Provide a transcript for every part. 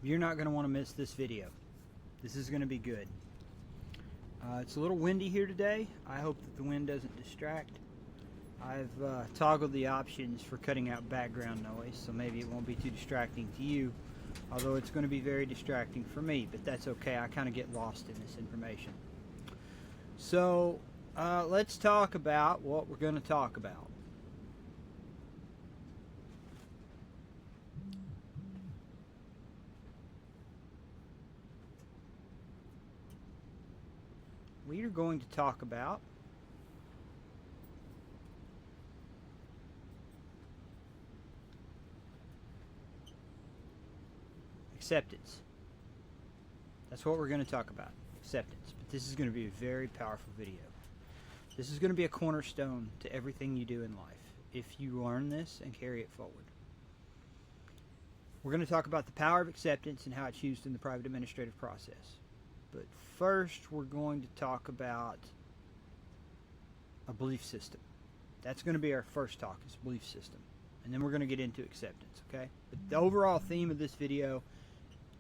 You're not going to want to miss this video. This is going to be good. It's a little windy here today. I hope that the wind doesn't distract. I've toggled the options for cutting out background noise, so maybe it won't be too distracting to you, although it's going to be very distracting for me, but that's okay. I kind of get lost in this information. So let's talk about what we're going to talk about. We are going to talk about acceptance. That's what we're going to talk about, acceptance. But this is going to be a very powerful video. This is going to be a cornerstone to everything you do in life if you learn this and carry it forward. We're going to talk about the power of acceptance and how it's used in the private administrative process. But first, we're going to talk about a belief system. That's going to be our first talk, is belief system. And then we're going to get into acceptance, okay? But the overall theme of this video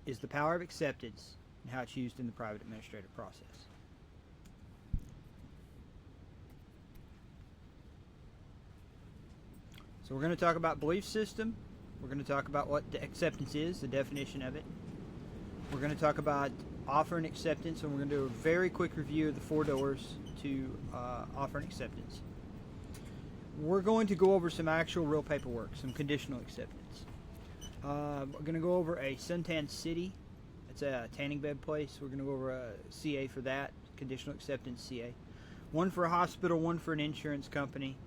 is the power of acceptance and how it's used in the private administrative process. So we're going to talk about belief system. We're going to talk about what the acceptance is, the definition of it. We're going to talk about offer and acceptance, and we're going to do a very quick review of the 4 doors to offer and acceptance. We're going to go over some actual real paperwork, some conditional acceptance. We're going to go over a suntan city. It's a tanning bed place. We're going to go over a CA for that, conditional acceptance CA. One for a hospital, one for an insurance company.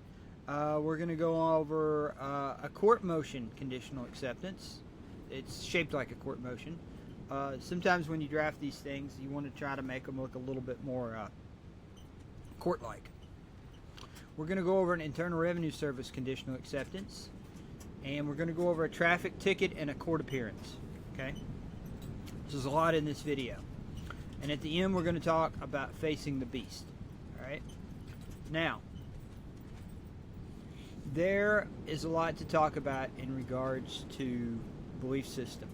We're going to go over a court motion conditional acceptance. It's shaped like a court motion. Sometimes when you draft these things, you want to try to make them look a little bit more court-like. We're going to go over an Internal Revenue Service conditional acceptance, and we're going to go over a traffic ticket and a court appearance. Okay, there's a lot in this video, and at the end we're going to talk about facing the beast. All right, now there is a lot to talk about in regards to belief system,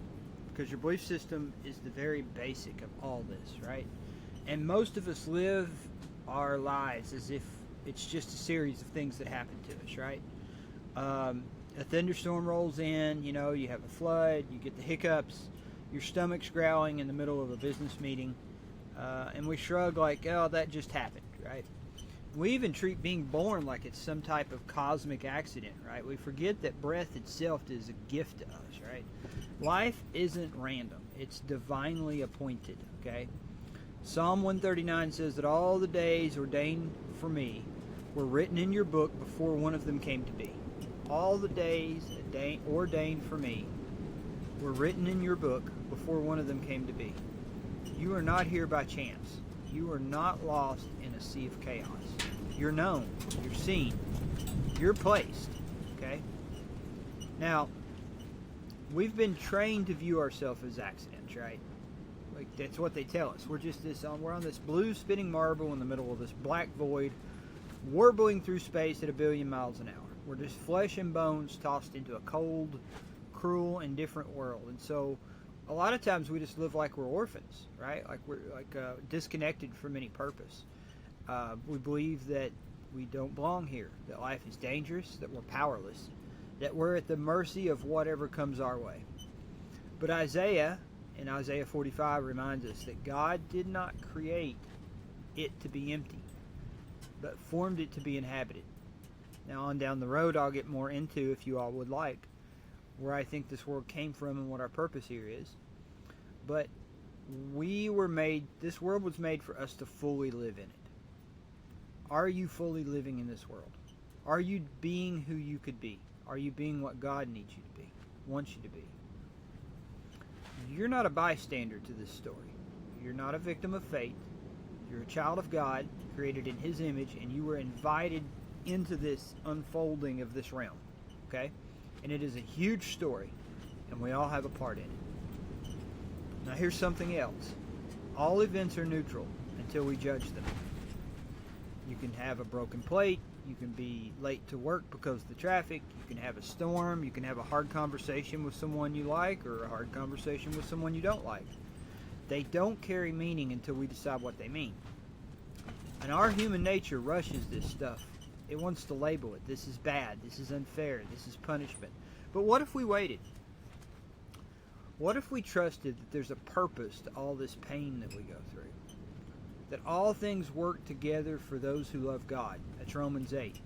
because your belief system is the very basic of all this, right? And most of us live our lives as if it's just a series of things that happen to us, right? A thunderstorm rolls in, you know, you have a flood, you get the hiccups, your stomach's growling in the middle of a business meeting, and we shrug like, oh, that just happened, right? We even treat being born like it's some type of cosmic accident, right? We forget that breath itself is a gift to us, right? Life isn't random. It's divinely appointed, okay? Psalm 139 says that all the days ordained for me were written in your book before one of them came to be. All the days ordained for me were written in your book before one of them came to be. You are not here by chance. You are not lost in a sea of chaos. You're known. You're seen. You're placed, okay? Now, we've been trained to view ourselves as accidents, right? Like, that's what they tell us. We're just we're on this blue spinning marble in the middle of this black void, warbling through space at 1 billion miles an hour. We're just flesh and bones tossed into a cold, cruel, and different world. And so, a lot of times we just live like we're orphans, right? Like we're disconnected from any purpose. We believe that we don't belong here, that life is dangerous, that we're powerless, that we're at the mercy of whatever comes our way. But Isaiah, in Isaiah 45, reminds us that God did not create it to be empty, but formed it to be inhabited. Now on down the road, I'll get more into, if you all would like, where I think this world came from and what our purpose here is. But this world was made for us to fully live in it. Are you fully living in this world? Are you being who you could be? Are you being what God needs you to be, wants you to be? You're not a bystander to this story. You're not a victim of fate. You're a child of God, created in His image, and you were invited into this unfolding of this realm, okay? And it is a huge story, and we all have a part in it. Now here's something else. All events are neutral until we judge them. You can have a broken plate, You can be late to work because of the traffic. You can have a storm. You can have a hard conversation with someone you like or a hard conversation with someone you don't like. They don't carry meaning until we decide what they mean. And our human nature rushes this stuff. It wants to label it. This is bad. This is unfair. This is punishment. But what if we waited? What if we trusted that there's a purpose to all this pain that we go through? That all things work together for those who love God. That's Romans 8.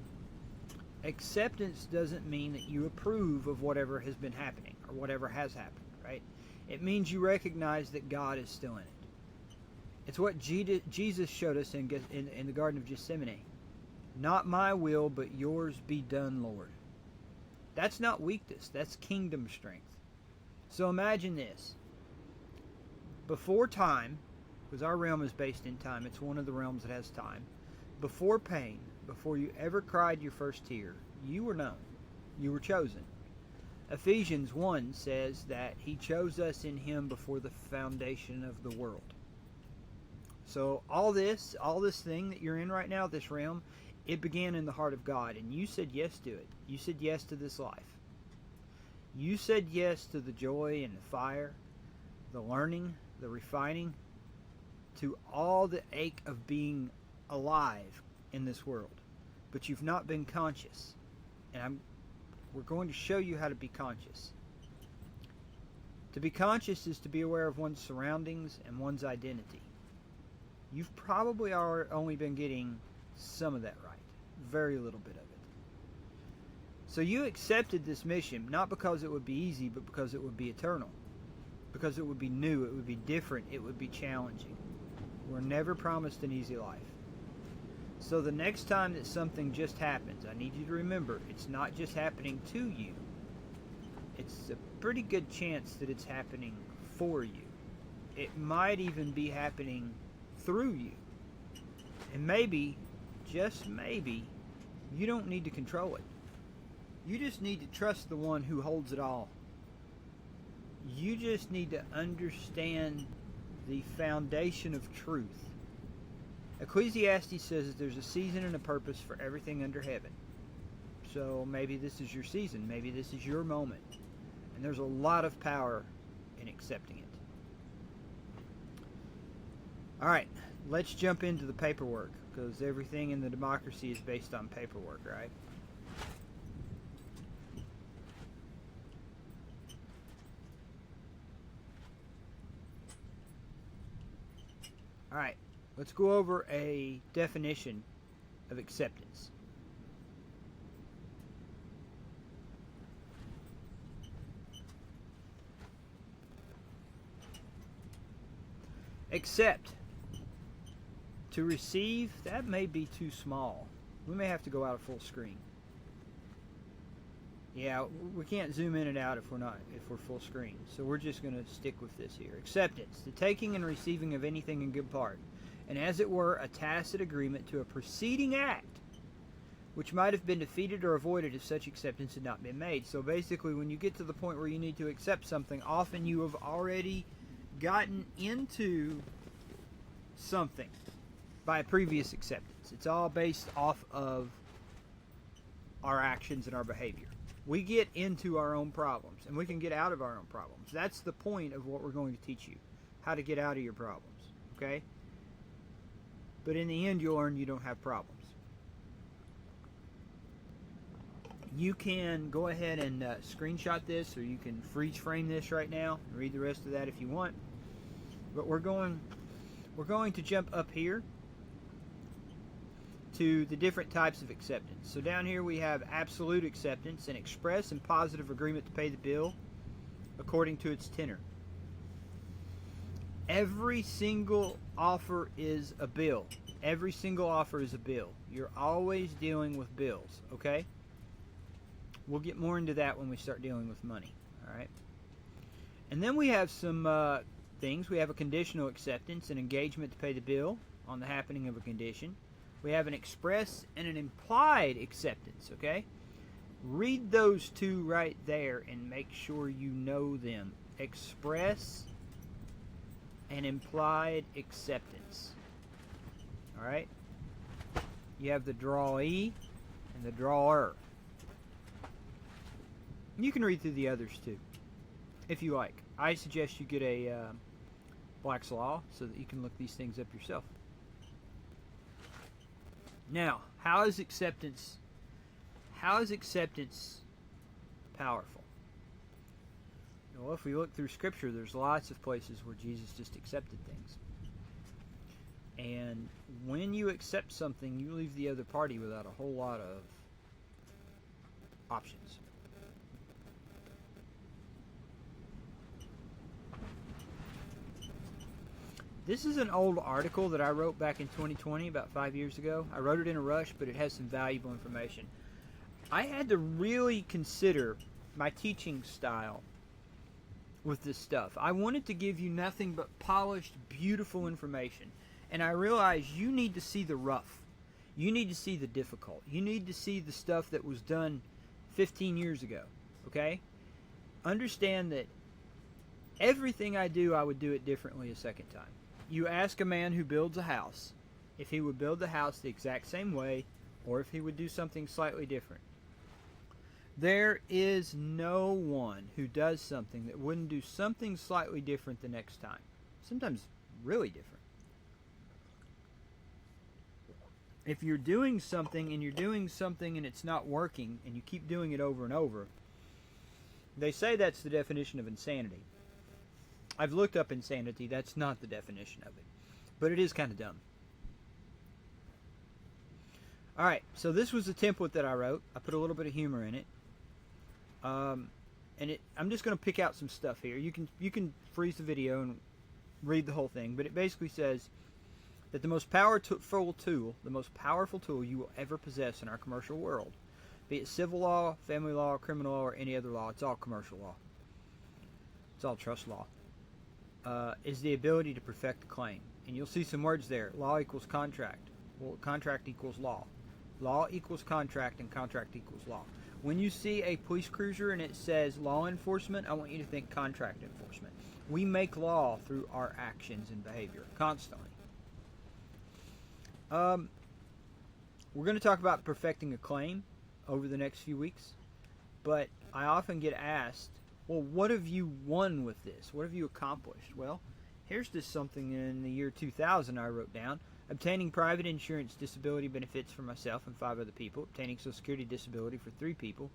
Acceptance doesn't mean that you approve of whatever has been happening or whatever has happened, right? It means you recognize that God is still in it. It's what Jesus showed us in the Garden of Gethsemane. Not my will, but yours be done, Lord. That's not weakness. That's kingdom strength. So imagine this. Before time, because our realm is based in time, it's one of the realms that has time. Before pain, before you ever cried your first tear, you were known. You were chosen. Ephesians 1 says that he chose us in him before the foundation of the world. So all this thing that you're in right now, this realm, it began in the heart of God, and you said yes to it. You said yes to this life. You said yes to the joy and the fire, the learning, the refining, to all the ache of being alive in this world. But you've not been conscious. And we're going to show you how to be conscious. To be conscious is to be aware of one's surroundings and one's identity. You've probably only been getting some of that right. Very little bit of it. So you accepted this mission, not because it would be easy, but because it would be eternal. Because it would be new, it would be different, it would be challenging. We're never promised an easy life. So the next time that something just happens, I need you to remember, it's not just happening to you. It's a pretty good chance that it's happening for you. It might even be happening through you. And maybe, just maybe, you don't need to control it. You just need to trust the one who holds it all. You just need to understand the foundation of truth. Ecclesiastes says that there's a season and a purpose for everything under heaven. So maybe this is your season. Maybe this is your moment. And there's a lot of power in accepting it. All right, let's jump into the paperwork, because everything in the democracy is based on paperwork, right? All right, let's go over a definition of acceptance. Accept. To receive, that may be too small. We may have to go out of full screen. Yeah, we can't zoom in and out if we're full screen. So we're just going to stick with this here. Acceptance, the taking and receiving of anything in good part, and as it were, a tacit agreement to a preceding act, which might have been defeated or avoided if such acceptance had not been made. So basically, when you get to the point where you need to accept something, often you have already gotten into something by a previous acceptance. It's all based off of our actions and our behavior. We get into our own problems, and we can get out of our own problems. That's the point of what we're going to teach you, how to get out of your problems, okay? But in the end, you'll learn you don't have problems. You can go ahead and screenshot this, or you can freeze frame this right now and read the rest of that if you want. But we're going to jump up here to the different types of acceptance. So down here we have absolute acceptance, an express and positive agreement to pay the bill according to its tenor. Every single offer is a bill. Every single offer is a bill. You're always dealing with bills, okay? We'll get more into that when we start dealing with money, all right? And then we have some things. We have a conditional acceptance, an engagement to pay the bill on the happening of a condition. We have an express and an implied acceptance, okay? Read those two right there and make sure you know them. Express and implied acceptance. All right? You have the drawee and the drawer. You can read through the others too, if you like. I suggest you get a Black's Law so that you can look these things up yourself. Now, how is acceptance powerful? Well, if we look through Scripture, there's lots of places where Jesus just accepted things. And when you accept something, you leave the other party without a whole lot of options. This is an old article that I wrote back in 2020, about 5 years ago. I wrote it in a rush, but it has some valuable information. I had to really consider my teaching style with this stuff. I wanted to give you nothing but polished, beautiful information. And I realized you need to see the rough. You need to see the difficult. You need to see the stuff that was done 15 years ago. Okay? Understand that everything I do, I would do it differently a second time. You ask a man who builds a house if he would build the house the exact same way or if he would do something slightly different. There is no one who does something that wouldn't do something slightly different the next time. Sometimes really different. If you're doing something and it's not working and you keep doing it over and over, they say that's the definition of insanity. I've looked up insanity. That's not the definition of it. But it is kind of dumb. Alright, so this was a template that I wrote. I put a little bit of humor in it. I'm just going to pick out some stuff here. You can freeze the video and read the whole thing. But it basically says that the most powerful tool you will ever possess in our commercial world, be it civil law, family law, criminal law, or any other law, it's all commercial law. It's all trust law. Is the ability to perfect a claim. And you'll see some words there. Law equals contract. Well, contract equals law. Law equals contract, and contract equals law. When you see a police cruiser and it says law enforcement, I want you to think contract enforcement. We make law through our actions and behavior constantly. We're going to talk about perfecting a claim over the next few weeks, but I often get asked, well, what have you won with this? What have you accomplished? Well, here's just something in the year 2000 I wrote down. Obtaining private insurance disability benefits for myself and 5 other people. Obtaining Social Security disability for 3 people.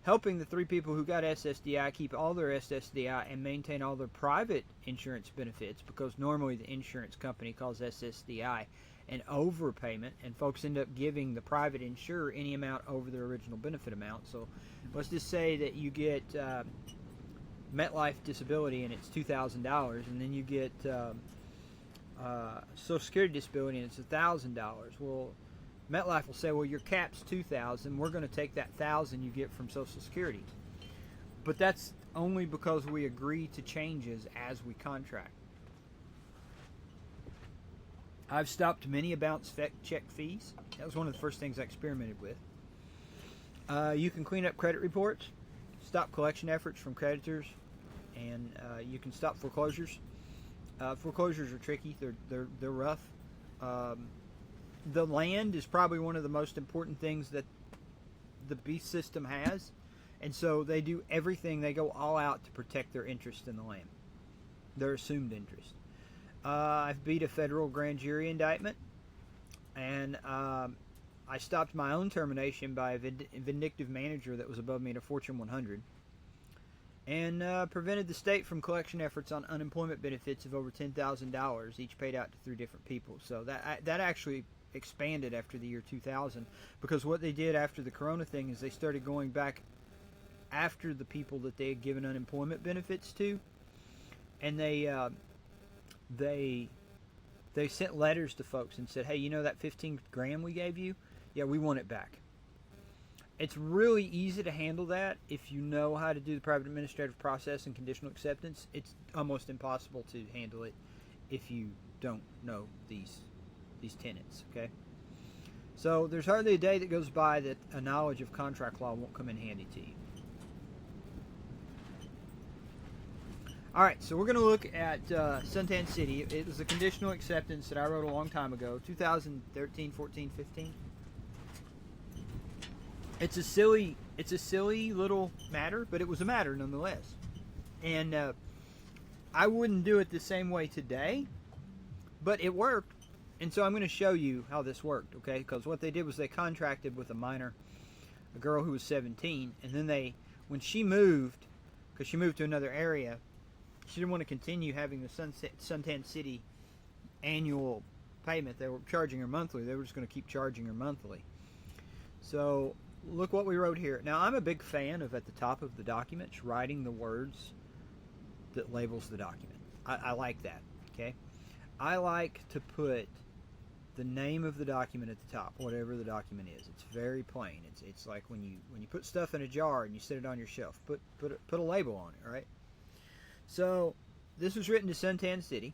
Helping the 3 people who got SSDI keep all their SSDI and maintain all their private insurance benefits, because normally the insurance company calls SSDI an overpayment, and folks end up giving the private insurer any amount over their original benefit amount. So let's just say that you get MetLife disability and it's $2,000, and then you get Social Security disability and it's $1,000. Well, MetLife will say, well, your cap's $2,000. We're going to take that $1,000 you get from Social Security. But that's only because we agree to changes as we contract. I've stopped many bounce check fees. That was one of the first things I experimented with. You can clean up credit reports, stop collection efforts from creditors, and you can stop foreclosures. Foreclosures are tricky. They're rough. The land is probably one of the most important things that the beast system has, and so they do everything. They go all out to protect their interest in the land, their assumed interest. I've beat a federal grand jury indictment, and I stopped my own termination by a vindictive manager that was above me at a Fortune 100, and prevented the state from collection efforts on unemployment benefits of over $10,000, each paid out to 3 different people. So that actually expanded after the year 2000, because what they did after the Corona thing is they started going back after the people that they had given unemployment benefits to, and they sent letters to folks and said, hey, you know that $15,000 we gave you? Yeah, we want it back. It's really easy to handle that if you know how to do the private administrative process and conditional acceptance. It's almost impossible to handle it if you don't know these tenets, okay? So there's hardly a day that goes by that a knowledge of contract law won't come in handy to you. All right, so we're going to look at Suntan City. It was a conditional acceptance that I wrote a long time ago, 2013, 14, 15. It's a silly little matter, but it was a matter nonetheless. And I wouldn't do it the same way today, but it worked. And so I'm going to show you how this worked, okay? Because what they did was they contracted with a minor, a girl who was 17, and then when she moved, because she moved to another area, she didn't want to continue having the Suntan City annual payment. They were charging her monthly. They were just going to keep charging her monthly. So look what we wrote here. Now, I'm a big fan of, at the top of the documents, writing the words that labels the document. I like that, okay? I like to put the name of the document at the top, whatever the document is. It's very plain. It's like when you put stuff in a jar and you set it on your shelf. Put a label on it, all right? So this was written to Suntan City,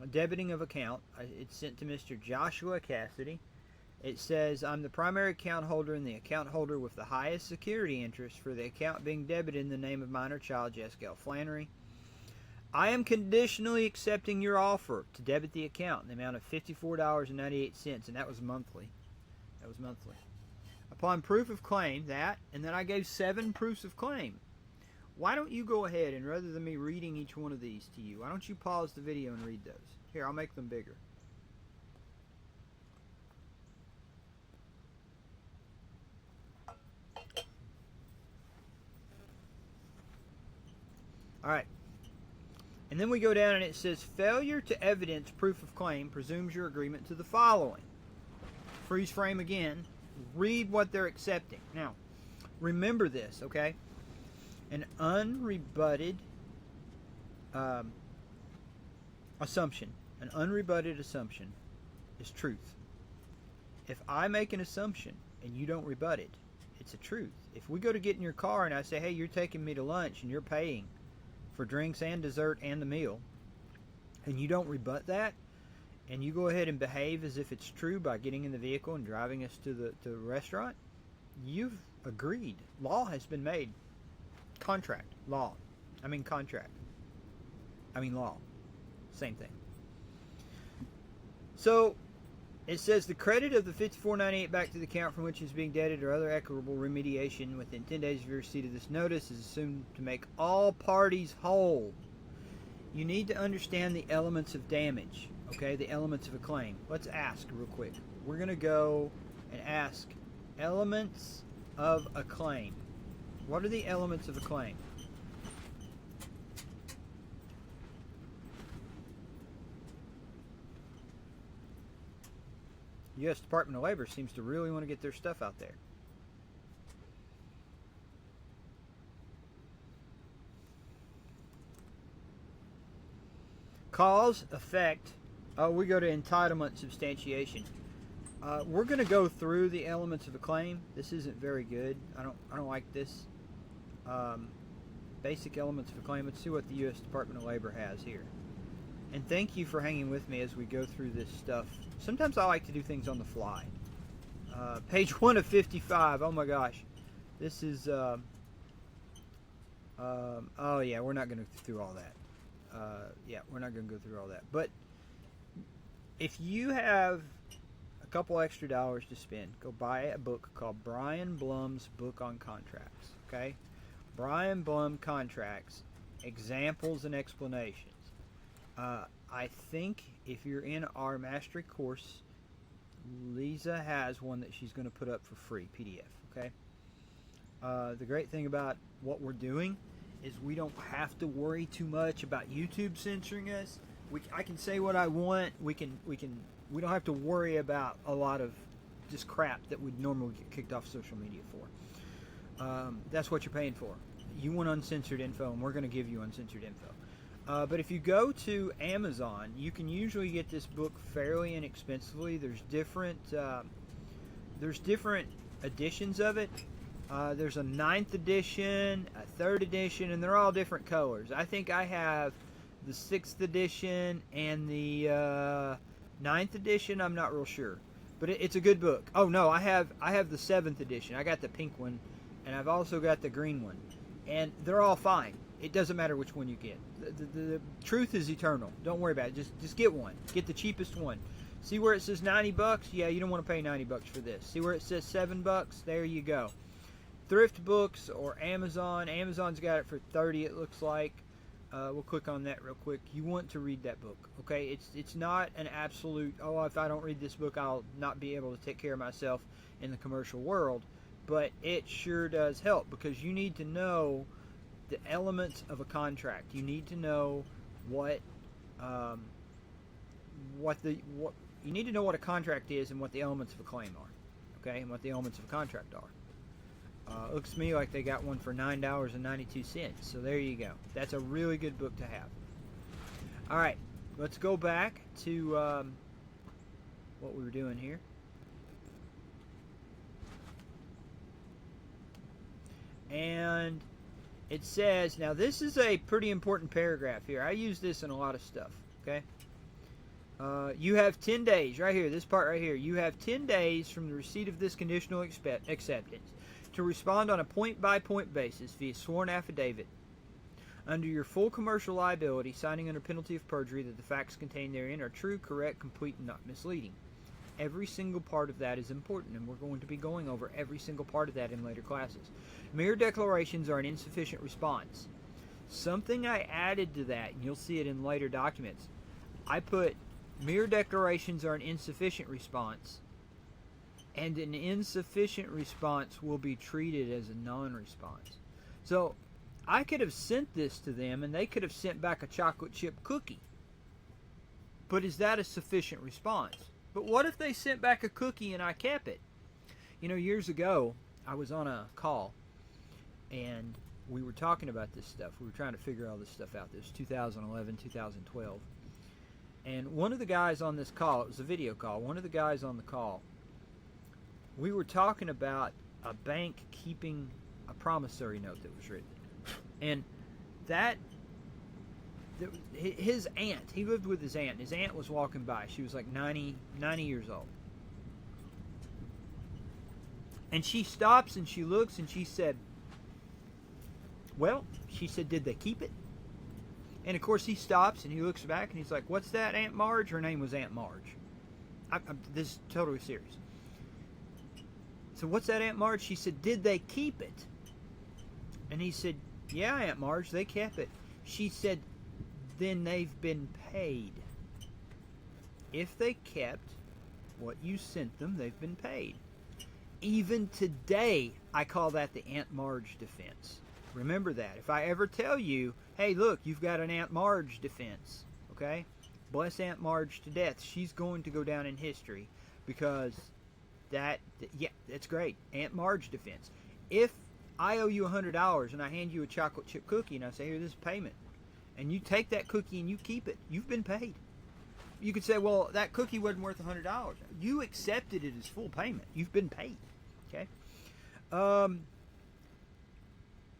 a debiting of account. It's sent to Mr. Joshua Cassidy. It says, I'm the primary account holder and the account holder with the highest security interest for the account being debited in the name of minor child Jessica L. Flannery. I am conditionally accepting your offer to debit the account in the amount of $54.98, and that was monthly. That was monthly. Upon proof of claim, that, and then I gave 7 proofs of claim. Why don't you go ahead and, rather than me reading each one of these to you, why don't you pause the video and read those? Here, I'll make them bigger. All right. And then we go down and it says, failure to evidence proof of claim presumes your agreement to the following. Freeze frame again. Read what they're accepting. Now, remember this, okay? An unrebutted assumption. An unrebutted assumption is truth. If I make an assumption and you don't rebut it, it's a truth. If we go to get in your car and I say, hey, you're taking me to lunch and you're paying for drinks and dessert and the meal, and you don't rebut that, and you go ahead and behave as if it's true by getting in the vehicle and driving us to the restaurant, you've agreed. Law has been made. Contract. Law. I mean contract. I mean law. Same thing. So it says the credit of the $54.98 back to the account from which is being debted or other equitable remediation within 10 days of your receipt of this notice is assumed to make all parties whole. You need to understand the elements of damage, okay, the elements of a claim. Let's ask real quick. We're going to go and ask elements of a claim. What are the elements of a claim? U.S. Department of Labor seems to really want to get their stuff out there. Cause, effect. Oh, we go to entitlement substantiation. We're going to go through the elements of a claim. This isn't very good. I don't like this. Basic elements of a claim. Let's see what the U.S. Department of Labor has here. And thank you for hanging with me as we go through this stuff. Sometimes I like to do things on the fly. Page 1 of 55. Oh my gosh. This is, oh yeah, we're not going to go through all that. Yeah, we're not going to go through all that. But if you have a couple extra dollars to spend, go buy a book called Brian Blum's Book on Contracts. Okay? Brian Blum Contracts, Examples and Explanations. I think if you're in our mastery course, Lisa has one that she's going to put up for free, PDF, okay? The great thing about what we're doing is we don't have to worry too much about YouTube censoring us. I can say what I want. We don't have to worry about a lot of just crap that we'd normally get kicked off social media for. That's what you're paying for. You want uncensored info, and we're going to give you uncensored info. But if you go to Amazon, you can usually get this book fairly inexpensively. There's different editions of it. There's a 9th edition, a 3rd edition, and they're all different colors. I think I have the 6th edition and the 9th edition. I'm not real sure, but it's a good book. Oh no, I have the 7th edition. I got the pink one, and I've also got the green one, and they're all fine. It doesn't matter which one you get. The truth is eternal. Don't worry about it. Just get one. Get the cheapest one. See where it says $90? Yeah, you don't want to pay $90 for this. See where it says $7? There you go. Thrift Books or Amazon. Amazon's got it for $30, it looks like. We'll click on that real quick. You want to read that book, okay? It's not an absolute, oh, if I don't read this book, I'll not be able to take care of myself in the commercial world. But it sure does help, because you need to know the elements of a contract. You need to know what you need to know what a contract is and what the elements of a claim are, okay? And what the elements of a contract are. Looks to me like they got one for $9.92. So there you go. That's a really good book to have. All right, let's go back to what we were doing here. And it says, now this is a pretty important paragraph here. I use this in a lot of stuff, okay? You have 10 days, right here, this part right here. You have 10 days from the receipt of this conditional acceptance to respond on a point-by-point basis via sworn affidavit under your full commercial liability, signing under penalty of perjury that the facts contained therein are true, correct, complete, and not misleading. Every single part of that is important, and we're going to be going over every single part of that in later classes. Mere declarations are an insufficient response. Something I added to that, and you'll see it in later documents, I put mere declarations are an insufficient response, and an insufficient response will be treated as a non-response. So I could have sent this to them and they could have sent back a chocolate chip cookie. But is that a sufficient response? But what if they sent back a cookie and I kept it? You know, years ago, I was on a call and we were talking about this stuff. We were trying to figure all this stuff out. This was 2011, 2012. And one of the guys on this call, it was a video call, one of the guys on the call, we were talking about a bank keeping a promissory note that was written. And that, his aunt, he lived with his aunt. His aunt was walking by. She was like 90 years old. And she stops and she looks and she said, well, she said, did they keep it? And of course he stops and he looks back and he's like, what's that, Aunt Marge? Her name was Aunt Marge. This is totally serious. So what's that, Aunt Marge? She said, did they keep it? And he said, yeah, Aunt Marge, they kept it. She said, then they've been paid. If they kept what you sent them, they've been paid. Even today, I call that the Aunt Marge defense. Remember that. If I ever tell you, hey, look, you've got an Aunt Marge defense, okay? Bless Aunt Marge to death. She's going to go down in history because that's great. Aunt Marge defense. If I owe you $100 and I hand you a chocolate chip cookie and I say, here, this is payment, and you take that cookie and you keep it, you've been paid. You could say, well, that cookie wasn't worth $100. You accepted it as full payment. You've been paid. Okay?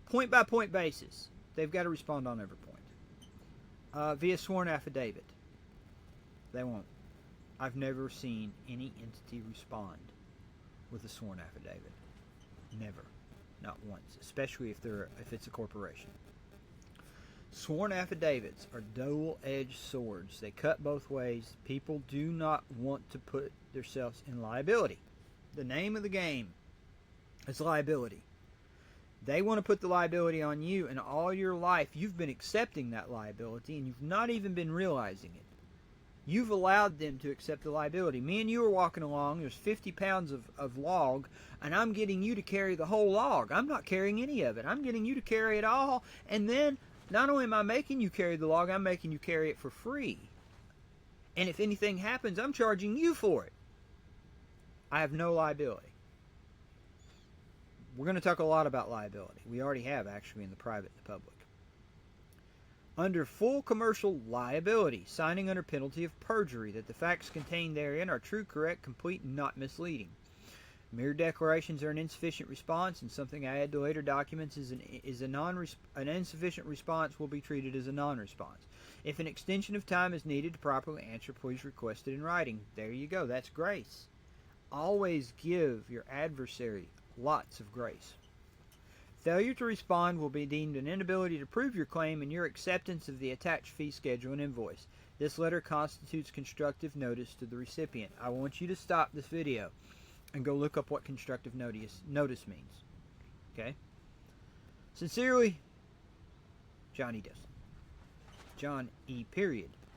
Point-by-point basis. They've got to respond on every point. Via sworn affidavit. They won't. I've never seen any entity respond with a sworn affidavit. Never. Not once. Especially if it's a corporation. Sworn affidavits are double-edged swords. They cut both ways. People do not want to put themselves in liability. The name of the game is liability. They want to put the liability on you, and all your life you've been accepting that liability, and you've not even been realizing it. You've allowed them to accept the liability. Me and you are walking along, there's 50 pounds of log, and I'm getting you to carry the whole log. I'm not carrying any of it. I'm getting you to carry it all, and then not only am I making you carry the log, I'm making you carry it for free. And if anything happens, I'm charging you for it. I have no liability. We're going to talk a lot about liability. We already have, actually, in the private and the public. Under full commercial liability, signing under penalty of perjury that the facts contained therein are true, correct, complete, and not misleading. Mere declarations are an insufficient response, and something I add to later documents an insufficient response will be treated as a non-response. If an extension of time is needed to properly answer, please request it in writing. There you go. That's grace. Always give your adversary lots of grace. Failure to respond will be deemed an inability to prove your claim and your acceptance of the attached fee schedule and invoice. This letter constitutes constructive notice to the recipient. I want you to stop this video and go look up what constructive notice means. Okay? Sincerely, John E. Dosum. John E.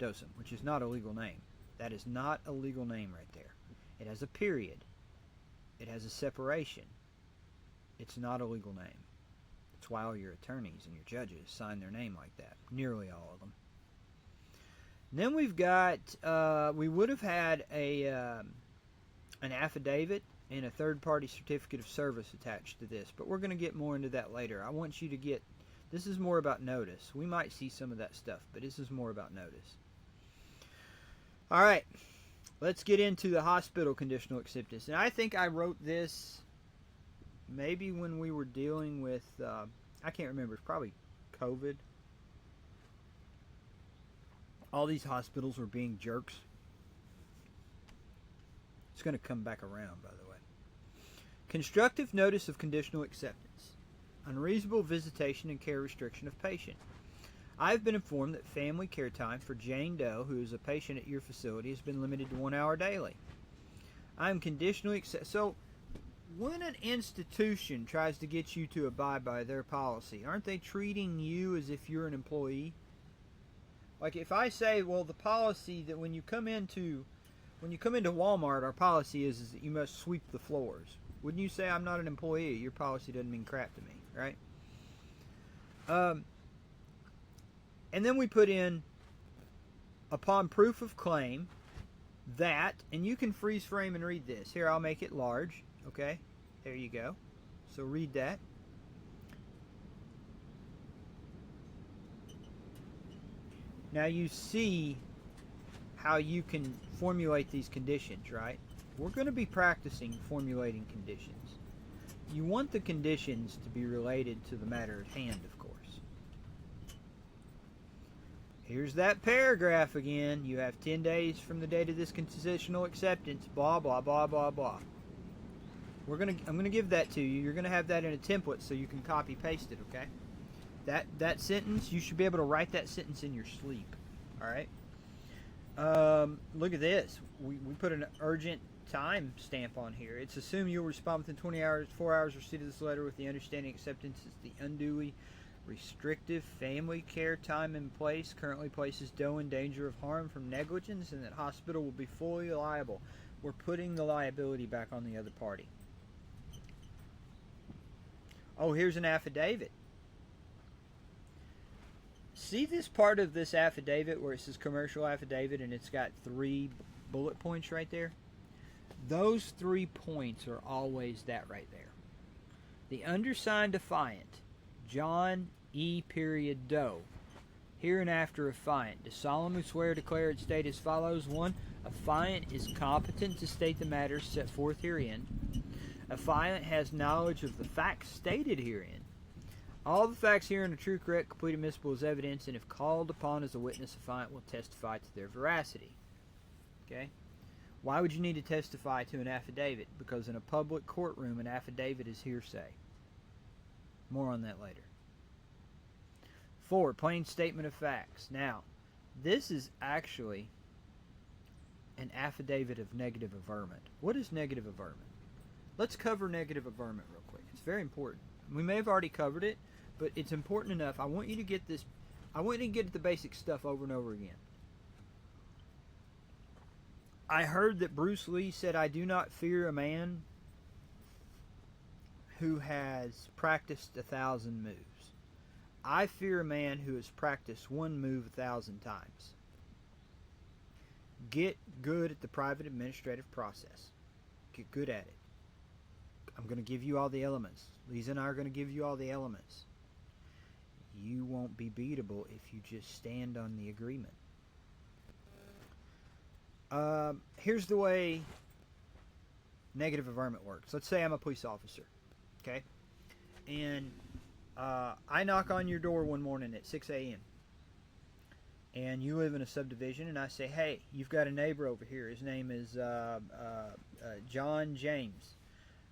Dosum, which is not a legal name. That is not a legal name right there. It has a period. It has a separation. It's not a legal name. That's why all your attorneys and your judges sign their name like that. Nearly all of them. And then we've got, we would have had an affidavit and a third-party certificate of service attached to this, but we're going to get more into that later. I want you to get, this is more about notice. We might see some of that stuff, but this is more about notice. All right, let's get into the hospital conditional acceptance. And I think I wrote this maybe when we were dealing with, I can't remember, it's probably COVID. All these hospitals were being jerks. It's going to come back around, by the way. Constructive notice of conditional acceptance. Unreasonable visitation and care restriction of patient. I have been informed that family care time for Jane Doe, who is a patient at your facility, has been limited to 1 hour daily. I am conditionally accept. So, when an institution tries to get you to abide by their policy, aren't they treating you as if you're an employee? Like if I say, well, the policy that when you come into Walmart, our policy is that you must sweep the floors. Wouldn't you say I'm not an employee? Your policy doesn't mean crap to me, right? And then we put in, upon proof of claim, that, and you can freeze frame and read this. Here, I'll make it large. Okay, there you go. So read that. Now you see how you can formulate these conditions, right? We're going to be practicing formulating conditions. You want the conditions to be related to the matter at hand, of course. Here's that paragraph again. You have 10 days from the date of this conditional acceptance, blah, blah, blah, blah, blah. I'm going to give that to you. You're going to have that in a template so you can copy paste it, okay? That sentence, you should be able to write that sentence in your sleep, all right? Look at this. We put an urgent time stamp on here. It's assumed you'll respond within 4 hours receipt of this letter with the understanding acceptance is the unduly restrictive family care time in place currently places Doe in danger of harm from negligence and that hospital will be fully liable. We're putting the liability back on the other party. Oh, here's an affidavit. See this part of this affidavit where it says commercial affidavit and it's got 3 bullet points right there? Those 3 points are always that right there. The undersigned affiant, John E. Doe, hereinafter affiant, do solemnly swear, declare, and state as follows. 1. Affiant is competent to state the matters set forth herein. Affiant has knowledge of the facts stated herein. All the facts herein are true, correct, complete, admissible as evidence, and if called upon as a witness, affiant will testify to their veracity. Okay? Why would you need to testify to an affidavit? Because in a public courtroom, an affidavit is hearsay. More on that later. 4. Plain statement of facts. Now, this is actually an affidavit of negative averment. What is negative averment? Let's cover negative averment real quick. It's very important. We may have already covered it, but it's important enough. I want you to get this. I want you to get the basic stuff over and over again. I heard that Bruce Lee said, "I do not fear a man who has practiced 1,000 moves. I fear a man who has practiced one move 1,000 times." Get good at the private administrative process. Get good at it. I'm going to give you all the elements. Lisa and I are going to give you all the elements. You won't be beatable if you just stand on the agreement. Here's the way negative averment works. Let's say I'm a police officer, okay? And I knock on your door one morning at 6 a.m. And you live in a subdivision, and I say, "Hey, you've got a neighbor over here. His name is John James.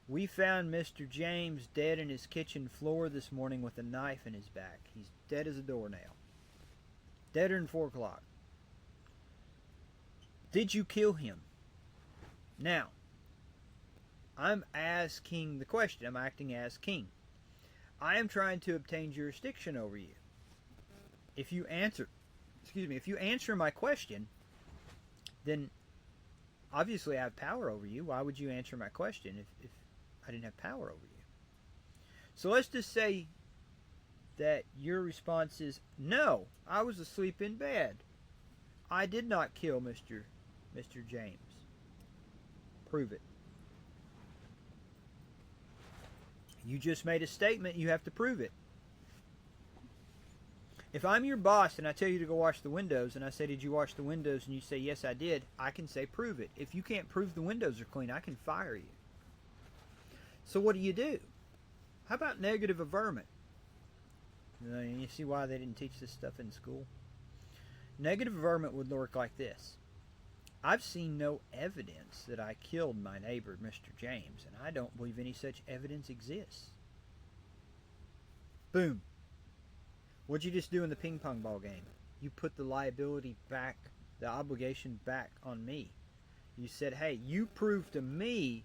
We found Mr. James dead in his kitchen floor this morning with a knife in his back. He's dead as a doornail. Deader than 4 o'clock. Did you kill him?" Now, I'm asking the question. I'm acting as king. I am trying to obtain jurisdiction over you. If you answer, if you answer my question, then obviously I have power over you. Why would you answer my question if I didn't have power over you? So let's just say that your response is, no, I was asleep in bed. I did not kill Mr. James. Prove it. You just made a statement, you have to prove it. If I'm your boss and I tell you to go wash the windows and I say, did you wash the windows? And you say, yes, I did, I can say, prove it. If you can't prove the windows are clean, I can fire you. So what do? How about negative averment? You see why they didn't teach this stuff in school? Negative averment would work like this. I've seen no evidence that I killed my neighbor, Mr. James, and I don't believe any such evidence exists. Boom. What'd you just do in the ping pong ball game? You put the liability back, the obligation back on me. You said, hey, you prove to me,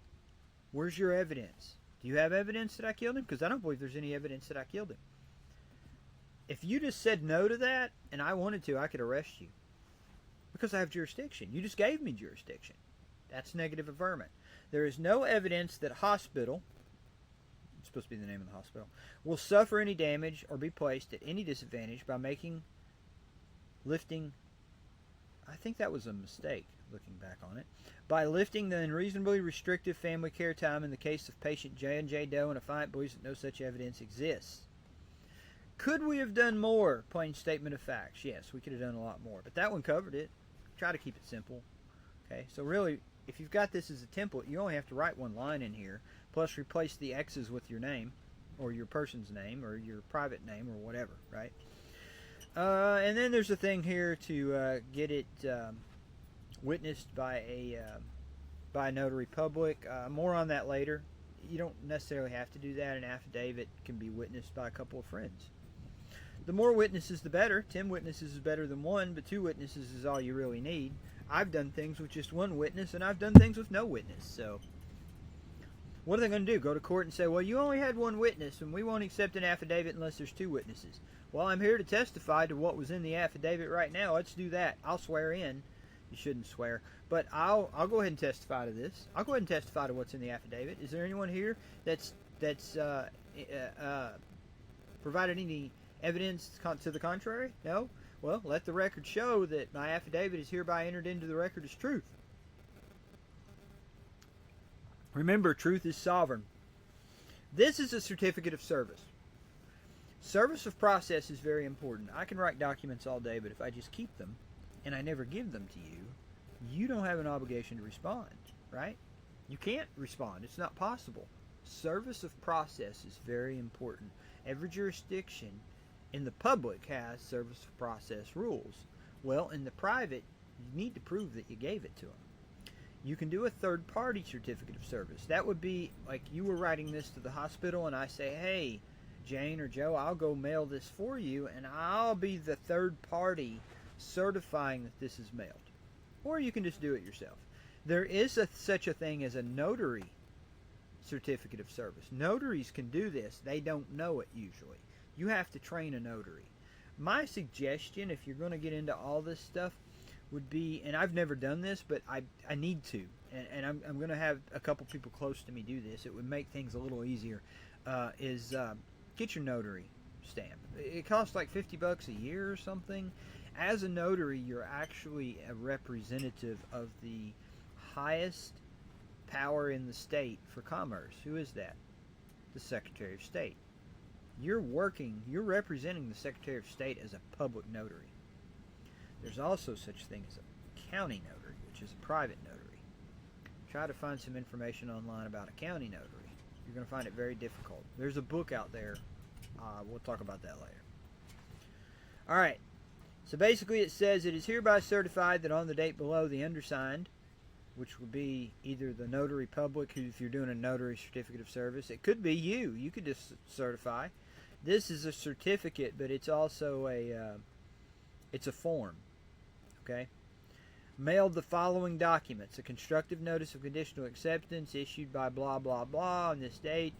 where's your evidence? Do you have evidence that I killed him? Because I don't believe there's any evidence that I killed him. If you just said no to that, and I wanted to, I could arrest you. Because I have jurisdiction. You just gave me jurisdiction. That's negative averment. There is no evidence that hospital, it's supposed to be the name of the hospital, will suffer any damage or be placed at any disadvantage by lifting, I think that was a mistake looking back on it, by lifting the unreasonably restrictive family care time in the case of patient J&J Doe, and a client believes that no such evidence exists. Could we have done more? Plain statement of facts. Yes, we could have done a lot more. But that one covered it. Try to keep it simple. Okay, so really, if you've got this as a template, you only have to write one line in here, plus replace the X's with your name, or your person's name, or your private name, or whatever, right? And then there's a thing here to get it witnessed by a notary public. More on that later. You don't necessarily have to do that. An affidavit can be witnessed by a couple of friends. The more witnesses, the better. 10 witnesses is better than 1, but 2 witnesses is all you really need. I've done things with just 1 witness, and I've done things with no witness. So what are they going to do? Go to court and say, well, you only had 1 witness, and we won't accept an affidavit unless there's 2 witnesses. Well, I'm here to testify to what was in the affidavit right now. Let's do that. I'll swear in. You shouldn't swear, but I'll go ahead and testify to this. I'll go ahead and testify to what's in the affidavit. Is there anyone here that's provided any evidence to the contrary? No? Well, let the record show that my affidavit is hereby entered into the record as truth. Remember, truth is sovereign. This is a certificate of service. Service of process is very important. I can write documents all day, but if I just keep them and I never give them to you, you don't have an obligation to respond, right? You can't respond. It's not possible. Service of process is very important. Every jurisdiction in the public has service of process rules. Well, in the private, you need to prove that you gave it to them. You can do a third-party certificate of service. That would be like you were writing this to the hospital and I say, hey, Jane or Joe, I'll go mail this for you and I'll be the third party certifying that this is mailed. Or you can just do it yourself. There is such a thing as a notary certificate of service. Notaries can do this. They don't know it usually. You have to train a notary. My suggestion, if you're going to get into all this stuff, would be, and I've never done this, but I need to, and I'm going to have a couple people close to me do this. It would make things a little easier, is get your notary stamp. It costs like $50 a year or something. As a notary, you're actually a representative of the highest power in the state for commerce. Who is that? The Secretary of State. You're representing the Secretary of State as a public notary. There's also such thing as a county notary, which is a private notary. Try to find some information online about a county notary. You're going to find it very difficult. There's a book out there. We'll talk about that later. All right. So basically it says, it is hereby certified that on the date below, the undersigned, which would be either the notary public, who, if you're doing a notary certificate of service, it could be you. You could just certify. This is a certificate, but it's also it's a form. Okay? Mailed the following documents: a constructive notice of conditional acceptance issued by blah blah blah on this date.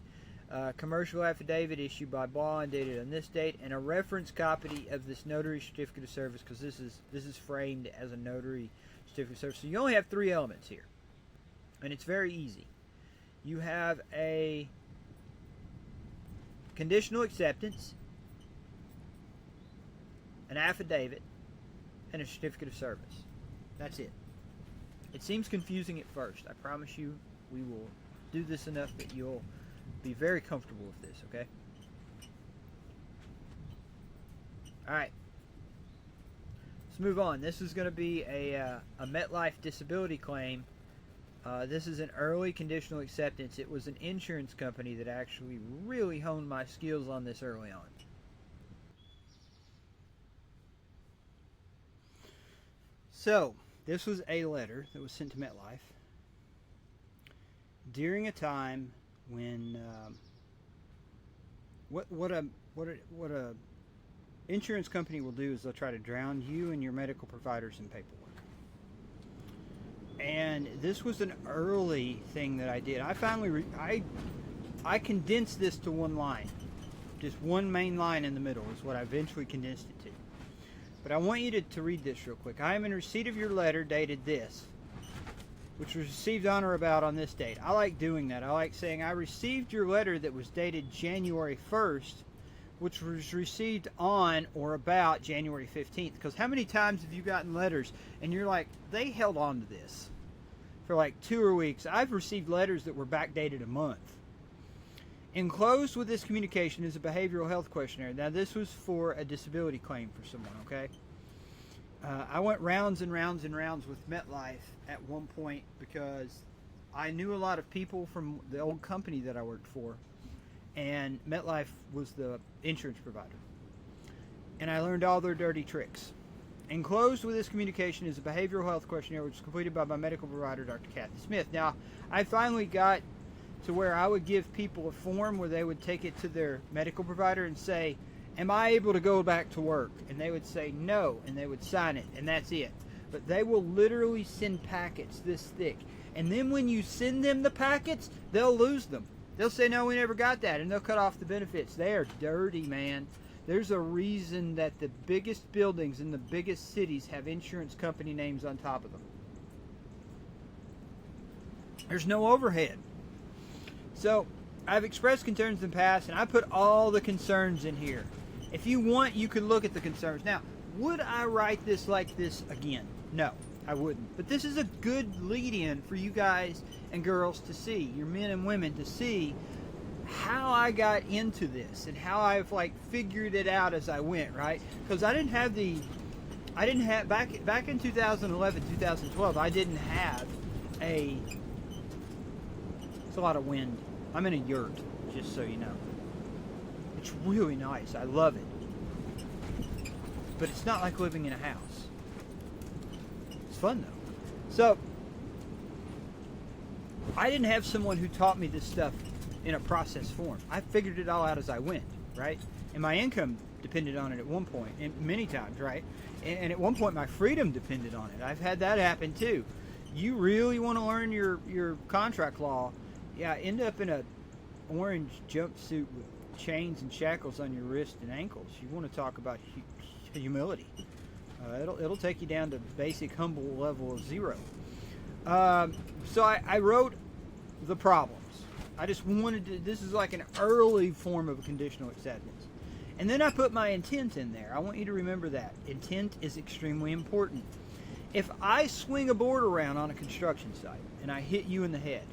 commercial affidavit issued by blah and dated on this date, and a reference copy of this notary certificate of service, because this is framed as a notary certificate of service. So you only have 3 elements here, and it's very easy. You have a conditional acceptance, an affidavit, and a certificate of service. That's it. It seems confusing at first. I promise you we will do this enough that you'll be very comfortable with this, okay? Alright. Let's move on. This is going to be a MetLife disability claim. This is an early conditional acceptance. It was an insurance company that actually really honed my skills on this early on. So, this was a letter that was sent to MetLife during a time when what a insurance company will do is they'll try to drown you and your medical providers in paperwork. And this was an early thing that I did. I finally I condensed this to one line, just one main line in the middle is what I eventually condensed it to. But I want you to read this real quick. I am in receipt of your letter dated this, which was received on or about on this date. I like doing that. I like saying I received your letter that was dated January 1st, which was received on or about January 15th. Because how many times have you gotten letters and you're like, they held on to this for like 2 weeks. I've received letters that were backdated a month. Enclosed with this communication is a behavioral health questionnaire. Now this was for a disability claim for someone, okay? I went rounds and rounds and rounds with MetLife at one point because I knew a lot of people from the old company that I worked for, and MetLife was the insurance provider. And I learned all their dirty tricks. Enclosed with this communication is a behavioral health questionnaire which was completed by my medical provider, Dr. Kathy Smith. Now, I finally got to where I would give people a form where they would take it to their medical provider and say, am I able to go back to work? And they would say no, and they would sign it, and that's it. But they will literally send packets this thick. And then when you send them the packets, they'll lose them. They'll say, no, we never got that, and they'll cut off the benefits. They are dirty, man. There's a reason that the biggest buildings in the biggest cities have insurance company names on top of them. There's no overhead. So, I've expressed concerns in the past, and I put all the concerns in here. If you want, you can look at the concerns. Now, would I write this like this again? No, I wouldn't. But this is a good lead-in for you guys and girls to see, your men and women to see how I got into this and how I've like figured it out as I went, right? Because I didn't have back in 2011, 2012, I didn't have it's a lot of wind. I'm in a yurt, just so you know. It's really nice. I love it. But it's not like living in a house. It's fun, though. So, I didn't have someone who taught me this stuff in a process form. I figured it all out as I went, right? And my income depended on it at one point, and many times, right? And at one point, my freedom depended on it. I've had that happen, too. You really want to learn your contract law, yeah, end up in a orange jumpsuit with chains and shackles on your wrists and ankles. You want to talk about humility. It'll take you down to basic humble level of 0. So I wrote the problems. I just wanted to, this is like an early form of a conditional acceptance. And then I put my intent in there. I want you to remember that. Intent is extremely important. If I swing a board around on a construction site and I hit you in the head,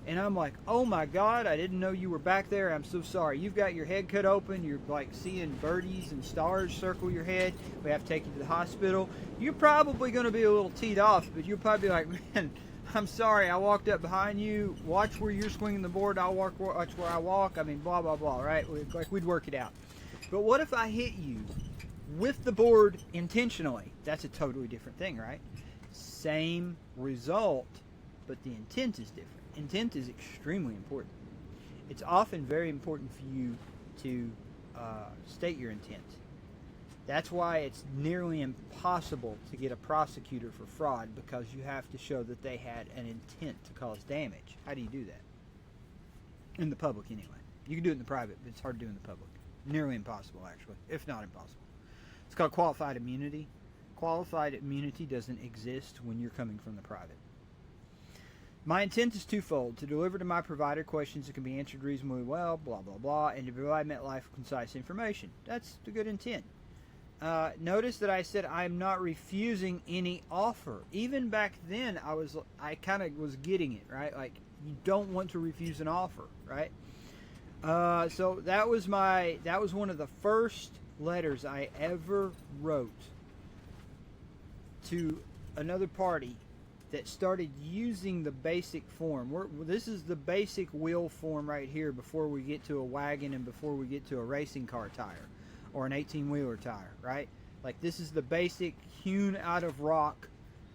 and I'm like, oh my God, I didn't know you were back there. I'm so sorry. You've got your head cut open. You're like seeing birdies and stars circle your head. We have to take you to the hospital. You're probably going to be a little teed off, but you'll probably be like, man, I'm sorry. I walked up behind you. Watch where you're swinging the board. I'll watch where I walk. I mean, blah, blah, blah, right? Like we'd work it out. But what if I hit you with the board intentionally? That's a totally different thing, right? Same result, but the intent is different. Intent is extremely important. It's often very important for you to state your intent. That's why it's nearly impossible to get a prosecutor for fraud, because you have to show that they had an intent to cause damage. How do you do that? In the public, anyway. You can do it in the private, but it's hard to do in the public. Nearly impossible, actually, if not impossible. It's called qualified immunity. Qualified immunity doesn't exist when you're coming from the private. My intent is twofold: to deliver to my provider questions that can be answered reasonably well, blah, blah, blah, and to provide MetLife concise information. That's the good intent. Notice that I said I'm not refusing any offer. Even back then, I kind of was getting it, right? Like, you don't want to refuse an offer, right? So that was one of the first letters I ever wrote to another party that started using the basic form. This is the basic wheel form right here before we get to a wagon and before we get to a racing car tire or an 18-wheeler tire, right? Like, this is the basic hewn out of rock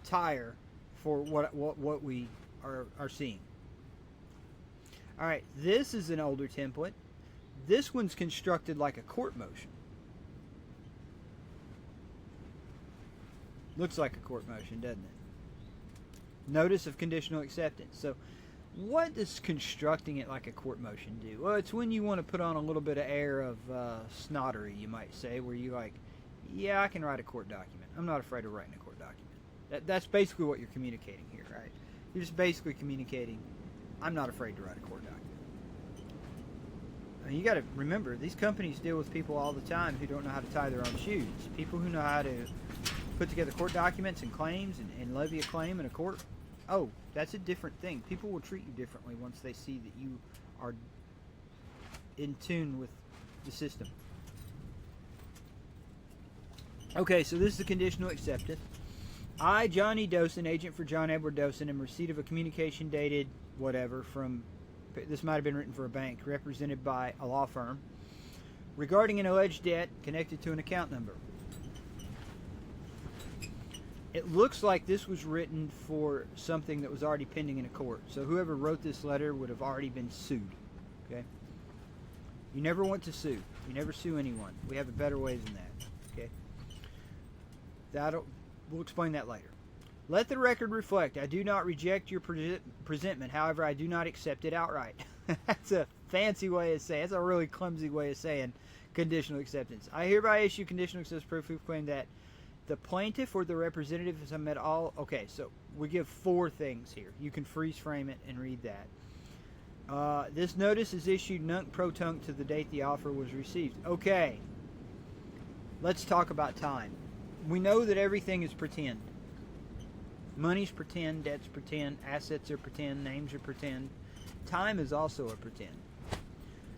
tire for what we are seeing. All right, this is an older template. This one's constructed like a court motion. Looks like a court motion, doesn't it? Notice of conditional acceptance. So what does constructing it like a court motion do? Well, it's when you want to put on a little bit of air of snottery, you might say, where you like, yeah, I can write a court document. I'm not afraid of writing a court document. That's basically what you're communicating here, right? You're just basically communicating, I'm not afraid to write a court document. I mean, you got to remember, these companies deal with people all the time who don't know how to tie their own shoes. People who know how to put together court documents and claims and levy a claim in a court. Oh, that's a different thing. People will treat you differently once they see that you are in tune with the system. Okay, so this is the conditional acceptance. I, Johnny Dosen, agent for John Edward Dosen, in receipt of a communication dated whatever from, this might have been written for a bank, represented by a law firm, regarding an alleged debt connected to an account number. It looks like this was written for something that was already pending in a court. So whoever wrote this letter would have already been sued. Okay? You never want to sue. You never sue anyone. We have a better way than that. Okay? We'll explain that later. Let the record reflect, I do not reject your presentment. However, I do not accept it outright. That's a fancy way of saying, that's a really clumsy way of saying conditional acceptance. I hereby issue conditional acceptance proof of claim that the plaintiff or the representative has met all. Okay, so we give 4 things here. You can freeze frame it and read that. This notice is issued nunc pro tunc to the date the offer was received. Okay, let's talk about time. We know that everything is pretend. Money's pretend, debt's pretend, assets are pretend, names are pretend. Time is also a pretend.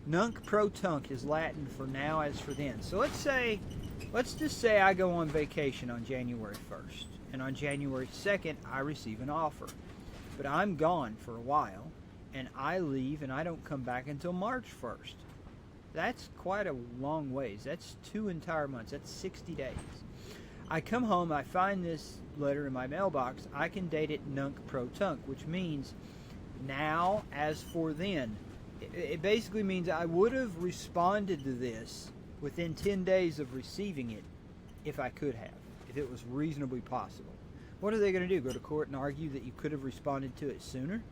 Nunc pro tunc is Latin for now as for then. So let's just say I go on vacation on January 1st, and on January 2nd I receive an offer. But I'm gone for a while, and I leave and I don't come back until March 1st. That's quite a long ways. That's 2 entire months. That's 60 days. I come home, I find this letter in my mailbox. I can date it nunc pro tunc, which means now as for then. It basically means I would have responded to this within 10 days of receiving it if I could have, if it was reasonably possible. What are they going to do? Go to court and argue that you could have responded to it sooner?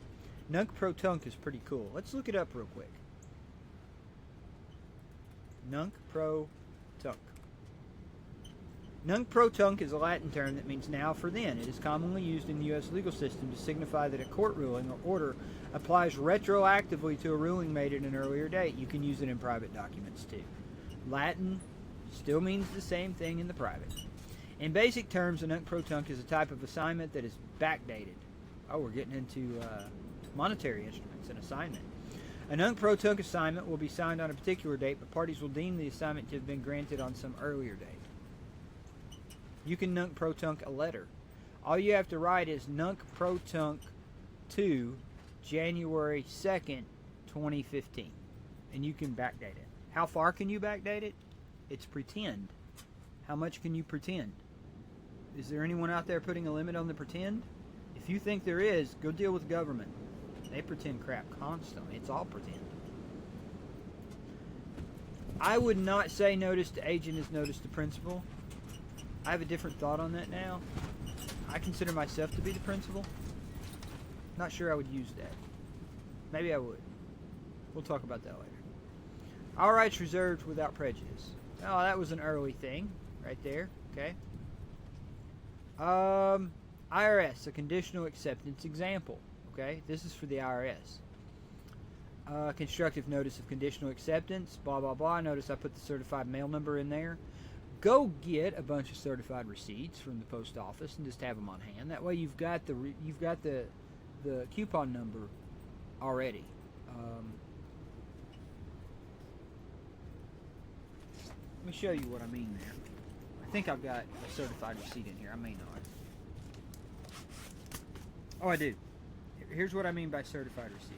Nunc pro tunc is pretty cool. Let's look it up real quick. Nunc pro tunc. Nunc pro tunc is a Latin term that means now for then. It is commonly used in the U.S. legal system to signify that a court ruling or order applies retroactively to a ruling made at an earlier date. You can use it in private documents too. Latin still means the same thing in the private. In basic terms, a nunc pro tunc is a type of assignment that is backdated. Oh, we're getting into monetary instruments and assignment. A nunc pro tunc assignment will be signed on a particular date, but parties will deem the assignment to have been granted on some earlier date. You can nunc pro tunc a letter. All you have to write is nunc pro tunc to January 2nd, 2015. And you can backdate it. How far can you backdate it? It's pretend. How much can you pretend? Is there anyone out there putting a limit on the pretend? If you think there is, go deal with government. They pretend crap constantly. It's all pretend. I would not say notice to agent is notice to principal. I have a different thought on that now. I consider myself to be the principal. Not sure I would use that. Maybe I would. We'll talk about that later. All rights reserved without prejudice. Oh, that was an early thing right there. Okay. IRS, a conditional acceptance example. Okay, this is for the IRS. Constructive notice of conditional acceptance, blah, blah, blah. Notice I put the certified mail number in there. Go get a bunch of certified receipts from the post office and just have them on hand. That way you've got the coupon number already. Let me show you what I mean there. I think I've got a certified receipt in here. I may not. Oh, I do. Here's what I mean by certified receipt.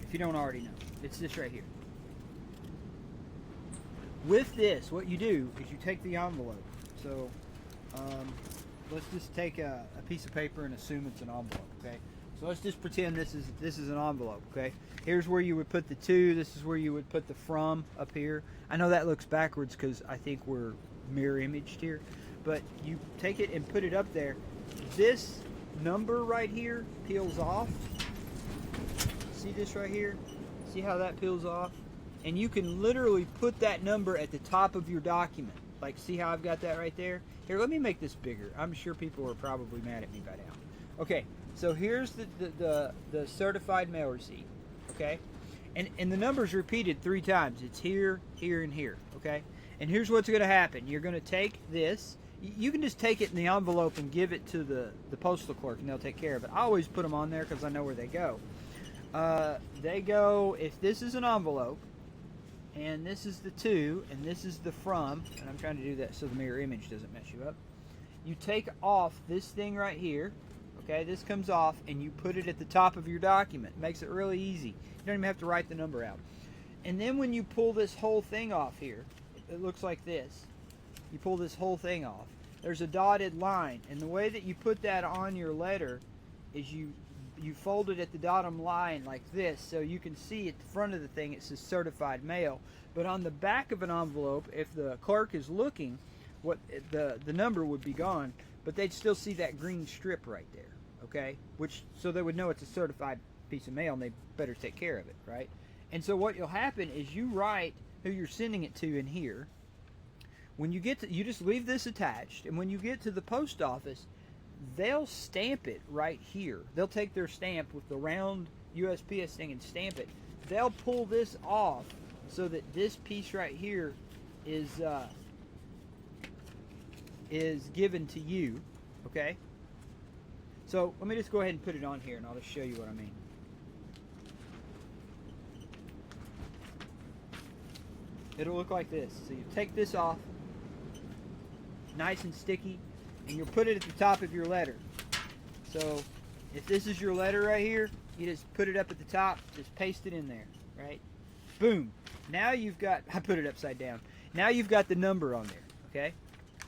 If you don't already know, it's this right here. With this, what you do is you take the envelope. So, let's just take a piece of paper and assume it's an envelope, okay? So let's just pretend this is an envelope, okay? Here's where you would put the to. This is where you would put the from up here. I know that looks backwards because I think we're mirror imaged here, but you take it and put it up there. This number right here peels off. See this right here? See how that peels off? And you can literally put that number at the top of your document. Like, see how I've got that right there? Here, let me make this bigger. I'm sure people are probably mad at me by now. Okay, so here's the certified mail receipt, okay? And the number's repeated 3 times. It's here, here, and here, okay? And here's what's going to happen. You're going to take this. You can just take it in the envelope and give it to the postal clerk, and they'll take care of it. I always put them on there because I know where they go. They go, if this is an envelope, and this is the to, and this is the from, and I'm trying to do that so the mirror image doesn't mess you up. You take off this thing right here, okay, this comes off, and you put it at the top of your document. It makes it really easy. You don't even have to write the number out. And then when you pull this whole thing off here, it looks like this. You pull this whole thing off. There's a dotted line, and the way that you put that on your letter is you fold it at the bottom line like this, so you can see at the front of the thing it says certified mail. But on the back of an envelope, if the clerk is looking, what the number would be gone, but they'd still see that green strip right there, okay? So they would know it's a certified piece of mail, and they better take care of it, right? And so what will happen is you write who you're sending it to in here. When you get to, you just leave this attached, and when you get to the post office, they'll stamp it right here. They'll take their stamp with the round USPS thing and stamp it. They'll pull this off so that this piece right here is given to you, okay? So let me just go ahead and put it on here, and I'll just show you what I mean. It'll look like this. So you take this off, nice and sticky, and you'll put it at the top of your letter. So if this is your letter right here, you just put it up at the top, just paste it in there, right? Boom. Now you've got, I put it upside down. Now you've got the number on there, okay?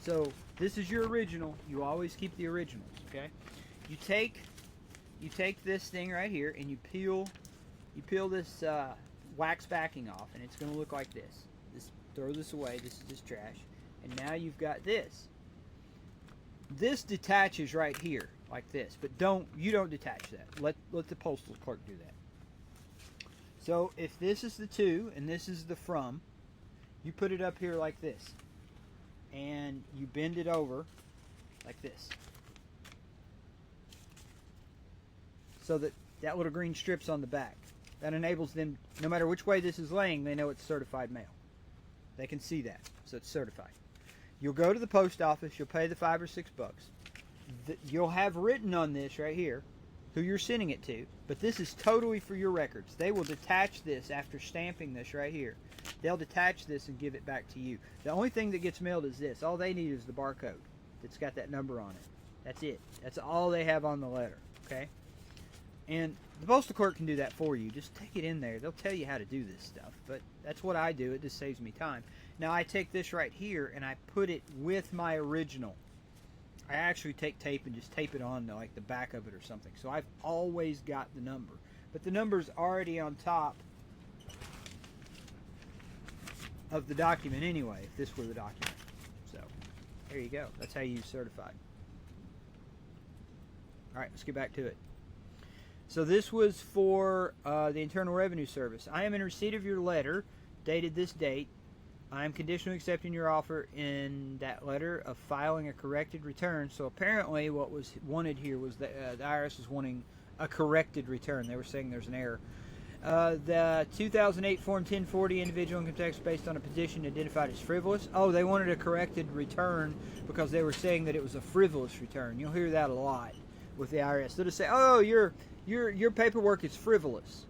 So this is your original. You always keep the originals, okay? You take this thing right here and you peel this wax backing off, and it's going to look like this. Just throw this away. This is just trash. And now you've got this. This detaches right here like this, but you don't detach that. Let the postal clerk do that. So if this is the to and this is the from, you put it up here like this, and you bend it over like this, so that little green strip's on the back. That enables them, no matter which way this is laying, they know it's certified mail. They can see that, so it's certified. You'll go to the post office, you'll pay the $5 or $6. You'll have written on this right here who you're sending it to, but this is totally for your records. They will detach this after stamping this right here. They'll detach this and give it back to you. The only thing that gets mailed is this. All they need is the barcode that's got that number on it. That's it. That's all they have on the letter, okay? And the postal clerk can do that for you. Just take it in there. They'll tell you how to do this stuff, but that's what I do. It just saves me time. Now I take this right here and I put it with my original. I actually take tape and just tape it on to like the back of it or something. So I've always got the number. But the number's already on top of the document anyway, if this were the document. So there you go. That's how you use certified. Alright, let's get back to it. So this was for the Internal Revenue Service. I am in receipt of your letter dated this date. I am conditionally accepting your offer in that letter of filing a corrected return. So apparently what was wanted here was that the IRS was wanting a corrected return. They were saying there's an error. The 2008 Form 1040 individual income tax based on a petition identified as frivolous. Oh, they wanted a corrected return because they were saying that it was a frivolous return. You'll hear that a lot with the IRS. They'll just say, oh, your paperwork is frivolous.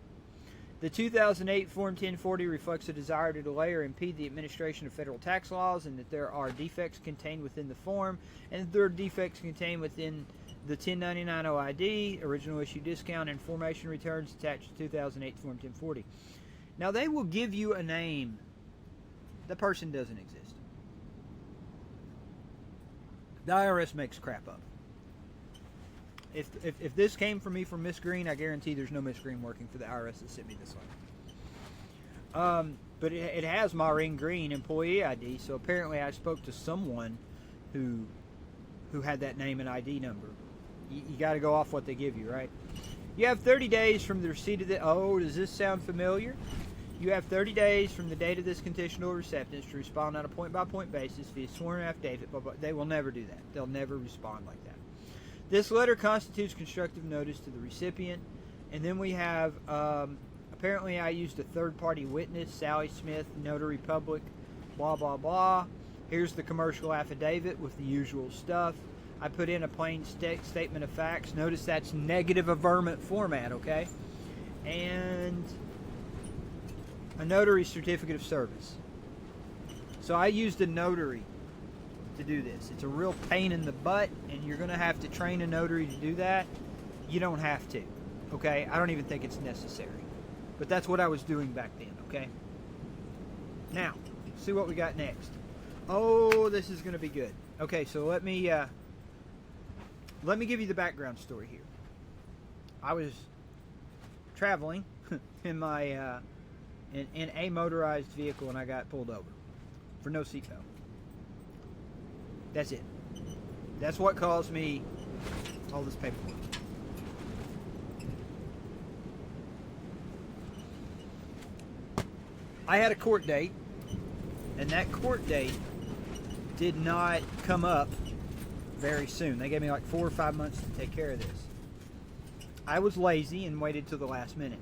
The 2008 Form 1040 reflects a desire to delay or impede the administration of federal tax laws, and that there are defects contained within the form, and that there are defects contained within the 1099 OID, original issue discount, and formation returns attached to 2008 Form 1040. Now, they will give you a name. The person doesn't exist. The IRS makes crap up. If this came from me from Miss Green, I guarantee there's no Miss Green working for the IRS that sent me this letter. But it has Maureen Green employee ID, so apparently I spoke to someone who had that name and ID number. You got to go off what they give you, right? You have 30 days from the receipt of the... Oh, does this sound familiar? You have 30 days from the date of this conditional acceptance to respond on a point-by-point basis via sworn affidavit. But they will never do that. They'll never respond like that. This letter constitutes constructive notice to the recipient. And then we have, apparently I used a third-party witness, Sally Smith, notary public, blah, blah, blah. Here's the commercial affidavit with the usual stuff. I put in a plain statement of facts. Notice that's negative averment format, okay? And a notary certificate of service. So I used a notary to do this. It's a real pain in the butt, and you're going to have to train a notary to do that. You don't have to, okay? I don't even think it's necessary. But that's what I was doing back then, okay? Now, see what we got next. Oh, this is going to be good. Okay, so let me give you the background story here. I was traveling in my in a motorized vehicle, and I got pulled over for no seatbelt. That's it. That's what caused me all this paperwork. I had a court date, and that court date did not come up very soon. They gave me like 4 or 5 months to take care of this. I was lazy and waited till the last minute.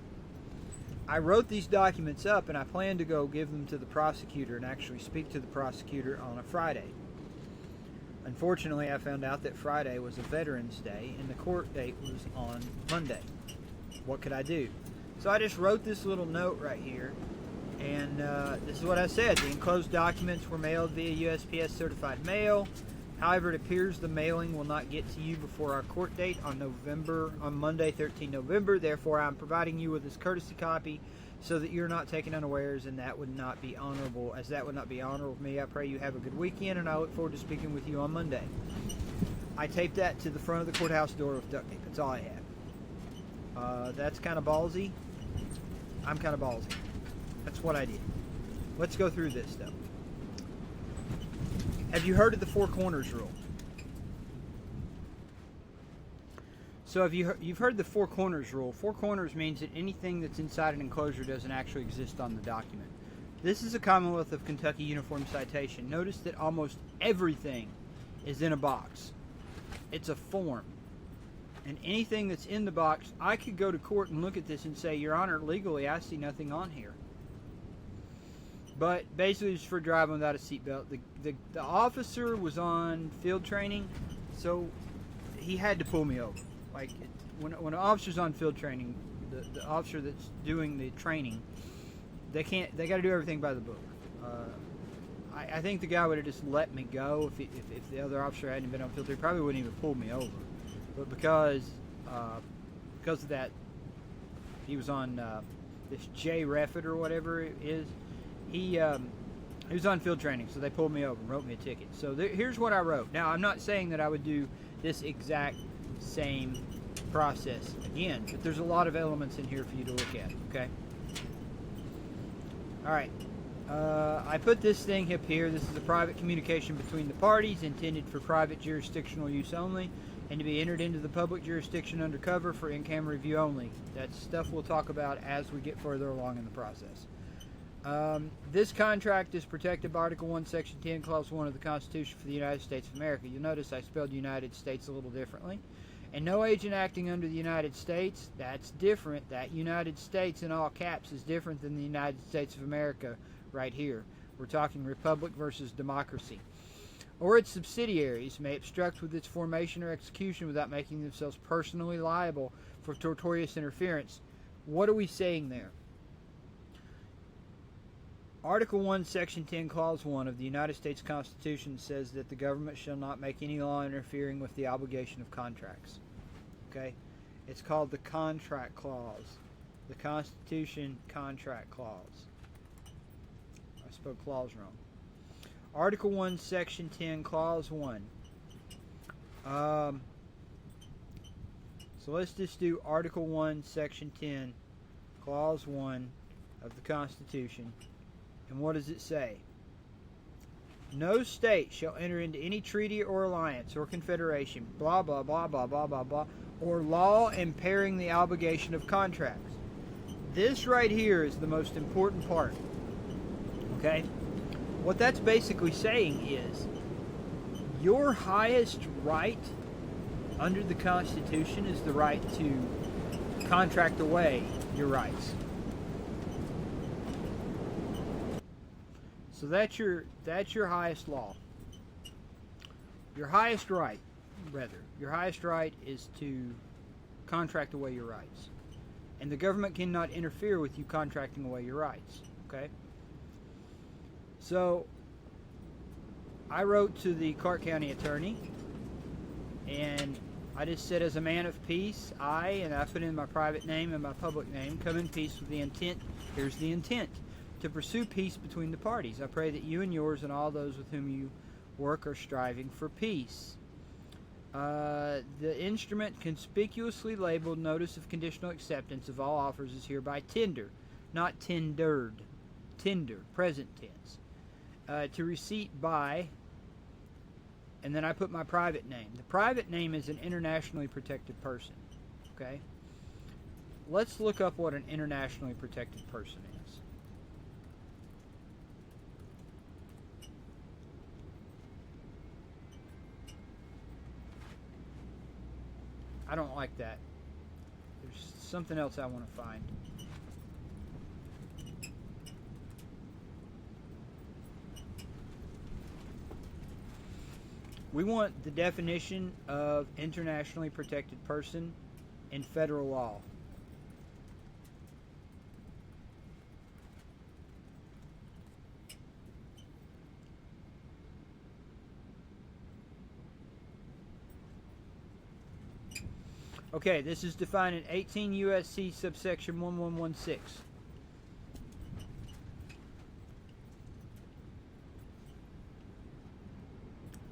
I wrote these documents up, and I planned to go give them to the prosecutor and actually speak to the prosecutor on a Friday. Unfortunately, I found out that Friday was a Veterans Day and the court date was on Monday. What could I do? So I just wrote this little note right here, and this is what I said. The enclosed documents were mailed via USPS certified mail. However, it appears the mailing will not get to you before our court date on Monday, 13 November. Therefore, I'm providing you with this courtesy copy so that you're not taken unawares, and that would not be honorable. As that would not be honorable of me, I pray you have a good weekend, and I look forward to speaking with you on Monday. I taped that to the front of the courthouse door with duct tape. That's all I had. That's kind of ballsy. I'm kind of ballsy. That's what I did. Let's go through this, though. Have you heard of the Four Corners rule? So if you've heard the Four Corners rule, Four Corners means that anything that's inside an enclosure doesn't actually exist on the document. This is a Commonwealth of Kentucky Uniform Citation. Notice that almost everything is in a box. It's a form. And anything that's in the box, I could go to court and look at this and say, Your Honor, legally I see nothing on here. But basically it's for driving without a seatbelt. The officer was on field training, so he had to pull me over. Like, when an officer's on field training, the officer that's doing the training, they got to do everything by the book. I think the guy would have just let me go if the other officer hadn't been on field training. He probably wouldn't even pulled me over. But because of that, he was on this J Refit or whatever it is. He was on field training, so they pulled me over and wrote me a ticket. So here's what I wrote. Now, I'm not saying that I would do this exact same process again, but there's a lot of elements in here for you to look at, okay? Alright, I put this thing up here. This is a private communication between the parties intended for private jurisdictional use only. and to be entered into the public jurisdiction under cover for in-camera review only. That's stuff we'll talk about as we get further along in the process. This contract is protected by Article 1, Section 10, Clause 1 of the Constitution for the United States of America. You'll notice I spelled United States a little differently. And no agent acting under the United States, that's different. That United States in all caps is different than the United States of America right here. We're talking republic versus democracy. Or its subsidiaries may obstruct with its formation or execution without making themselves personally liable for tortious interference. What are we saying there? Article 1, Section 10, Clause 1 of the United States Constitution says that the government shall not make any law interfering with the obligation of contracts. Okay? It's called the Contract Clause. The Constitution Contract Clause. I spelled clause wrong. Article 1, Section 10, Clause 1. So let's just do Article 1, Section 10, Clause 1 of the Constitution. And what does it say? No state shall enter into any treaty or alliance or confederation, blah, blah, blah, blah, blah, blah, blah, or law impairing the obligation of contracts. This right here is the most important part. Okay? What that's basically saying is your highest right under the Constitution is the right to contract away your rights. So that's your highest law. Your highest right, rather. Your highest right is to contract away your rights. And the government cannot interfere with you contracting away your rights. Okay? So, I wrote to the Clark County attorney, and I just said, as a man of peace, and I put in my private name and my public name, come in peace with the intent, here's the intent, to pursue peace between the parties. I pray that you and yours and all those with whom you work are striving for peace. The instrument conspicuously labeled Notice of Conditional Acceptance of all offers is hereby tender, not tendered. Tender, present tense. To receipt by, and then I put my private name. The private name is an internationally protected person. Okay? Let's look up what an internationally protected person is. I don't like that. There's something else I want to find. We want the definition of internationally protected person in federal law. Okay, this is defined in 18 U.S.C. subsection 1116.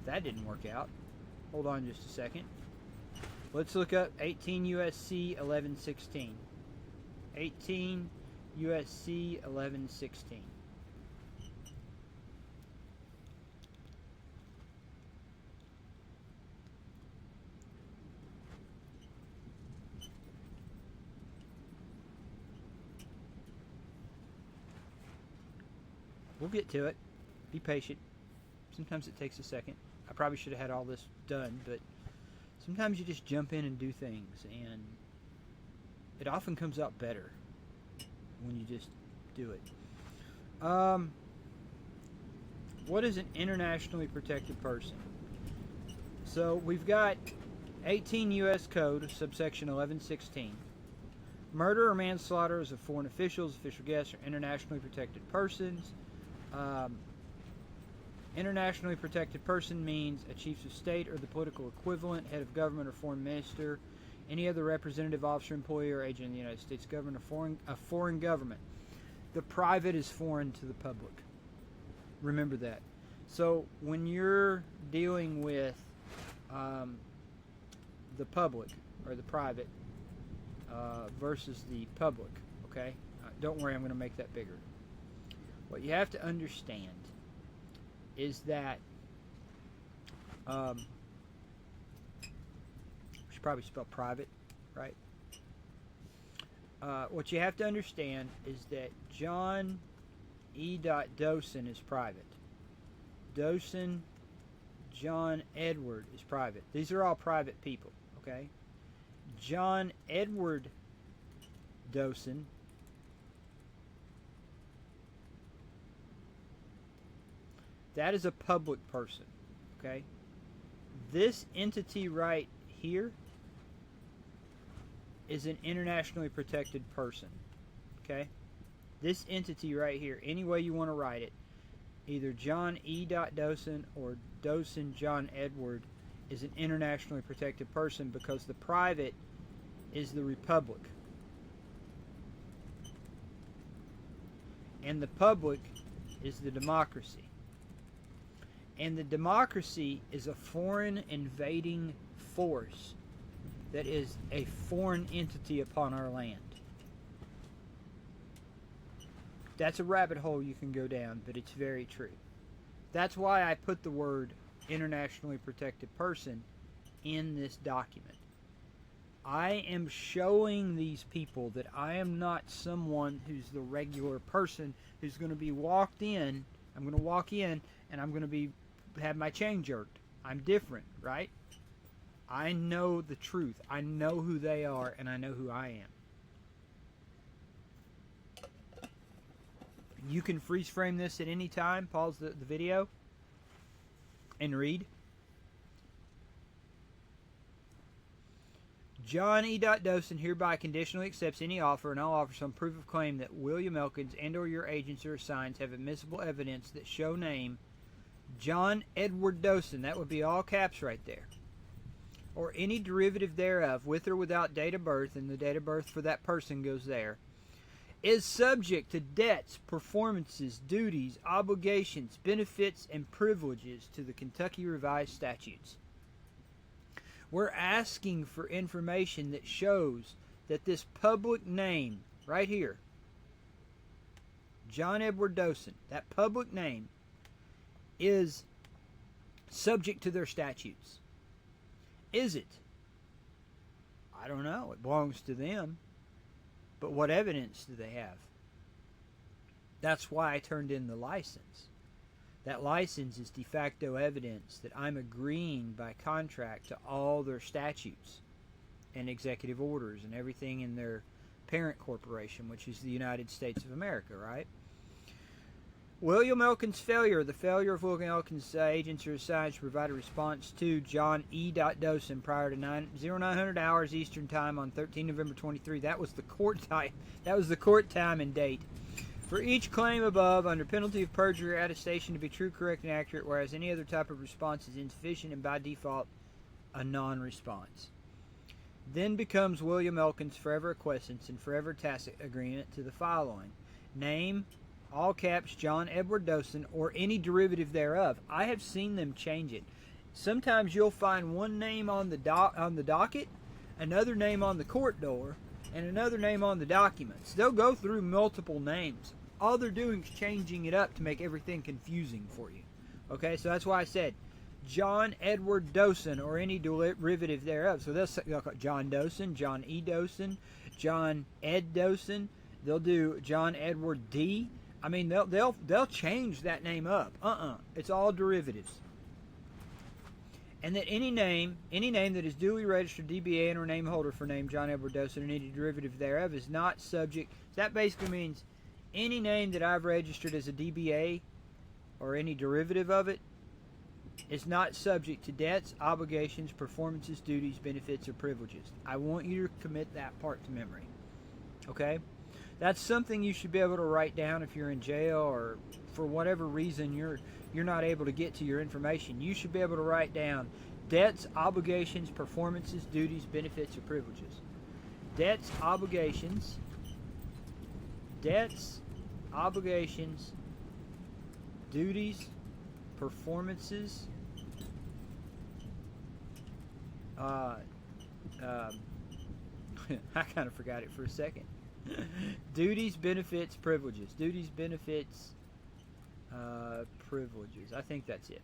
That didn't work out. Hold on just a second. Let's look up 18 U.S.C. 1116. 18 U.S.C. 1116. We'll get to it. Be patient. Sometimes it takes a second. I probably should have had all this done, but sometimes you just jump in and do things, and it often comes out better when you just do it. What is an internationally protected person? So we've got 18 U.S. Code, subsection 1116. Murder or manslaughter of foreign officials, official guests, or internationally protected persons. Internationally protected person means a chief of state or the political equivalent, head of government or foreign minister, any other representative, officer, employee, or agent of the United States government, a foreign government. The private is foreign to the public. Remember that. So when you're dealing with the public or the private versus the public, okay? Don't worry, I'm going to make that bigger. What you have to understand is that probably spelled private, right? What you have to understand is that John E. Dosen is private. Dosen John Edward is private. These are all private people, okay? John Edward Dosen that is a public person, okay? This entity right here is an internationally protected person, okay? This entity right here, any way you want to write it, either John E. Dosen or Dosen John Edward, is an internationally protected person because the private is the republic. And the public is the democracy. And the democracy is a foreign invading force that is a foreign entity upon our land. That's a rabbit hole you can go down, but it's very true. That's why I put the word internationally protected person in this document. I am showing these people that I am not someone who's the regular person who's going to be walked in. I'm going to walk in and I'm going to have my chain jerked. I'm different, right? I know the truth. I know who they are and I know who I am. You can freeze frame this at any time. Pause the video and read. John E. Dosen hereby conditionally accepts any offer and all offers on proof of claim that William Elkins and or your agents or assigns have admissible evidence that show name John Edward Dosen, that would be all caps right there, or any derivative thereof with or without date of birth, and the date of birth for that person goes there, is subject to debts, performances, duties, obligations, benefits, and privileges to the Kentucky Revised Statutes. We're asking for information that shows that this public name right here, John Edward Dosen, that public name is subject to their statutes. Is it? I don't know. It belongs to them. But what evidence do they have? That's why I turned in the license. That license is de facto evidence that I'm agreeing by contract to all their statutes and executive orders and everything in their parent corporation, which is the United States of America, right? William Elkins' failure, the failure of William Elkins' agents or assigned to provide a response to John E. Dosen prior to 0900 hours Eastern Time on 13 November 23. That was the court time. That was the court time and date. For each claim above, under penalty of perjury or attestation to be true, correct, and accurate, whereas any other type of response is insufficient and by default a non-response. Then becomes William Elkins' forever acquiescence and forever tacit agreement to the following: name, all caps, John Edward Dosen, or any derivative thereof. I have seen them change it. Sometimes you'll find one name on the docket, another name on the court door, and another name on the documents. They'll go through multiple names. All they're doing is changing it up to make everything confusing for you. Okay, so that's why I said John Edward Dosen or any derivative thereof. So they'll call John Dosen, John E. Dosen, John Ed Dosen. They'll do John Edward D. I mean, they'll change that name up. It's all derivatives. And that any name that is duly registered DBA and or name holder for name John Edward Dosen and any derivative thereof is not subject. That basically means any name that I've registered as a DBA or any derivative of it is not subject to debts, obligations, performances, duties, benefits, or privileges. I want you to commit that part to memory. Okay? That's something you should be able to write down if you're in jail or for whatever reason you're not able to get to your information. You should be able to write down debts, obligations, performances, duties, benefits, or privileges. Debts, obligations, duties, performances, I kind of forgot it for a second. Duties, benefits, privileges. Duties, benefits, privileges. I think that's it.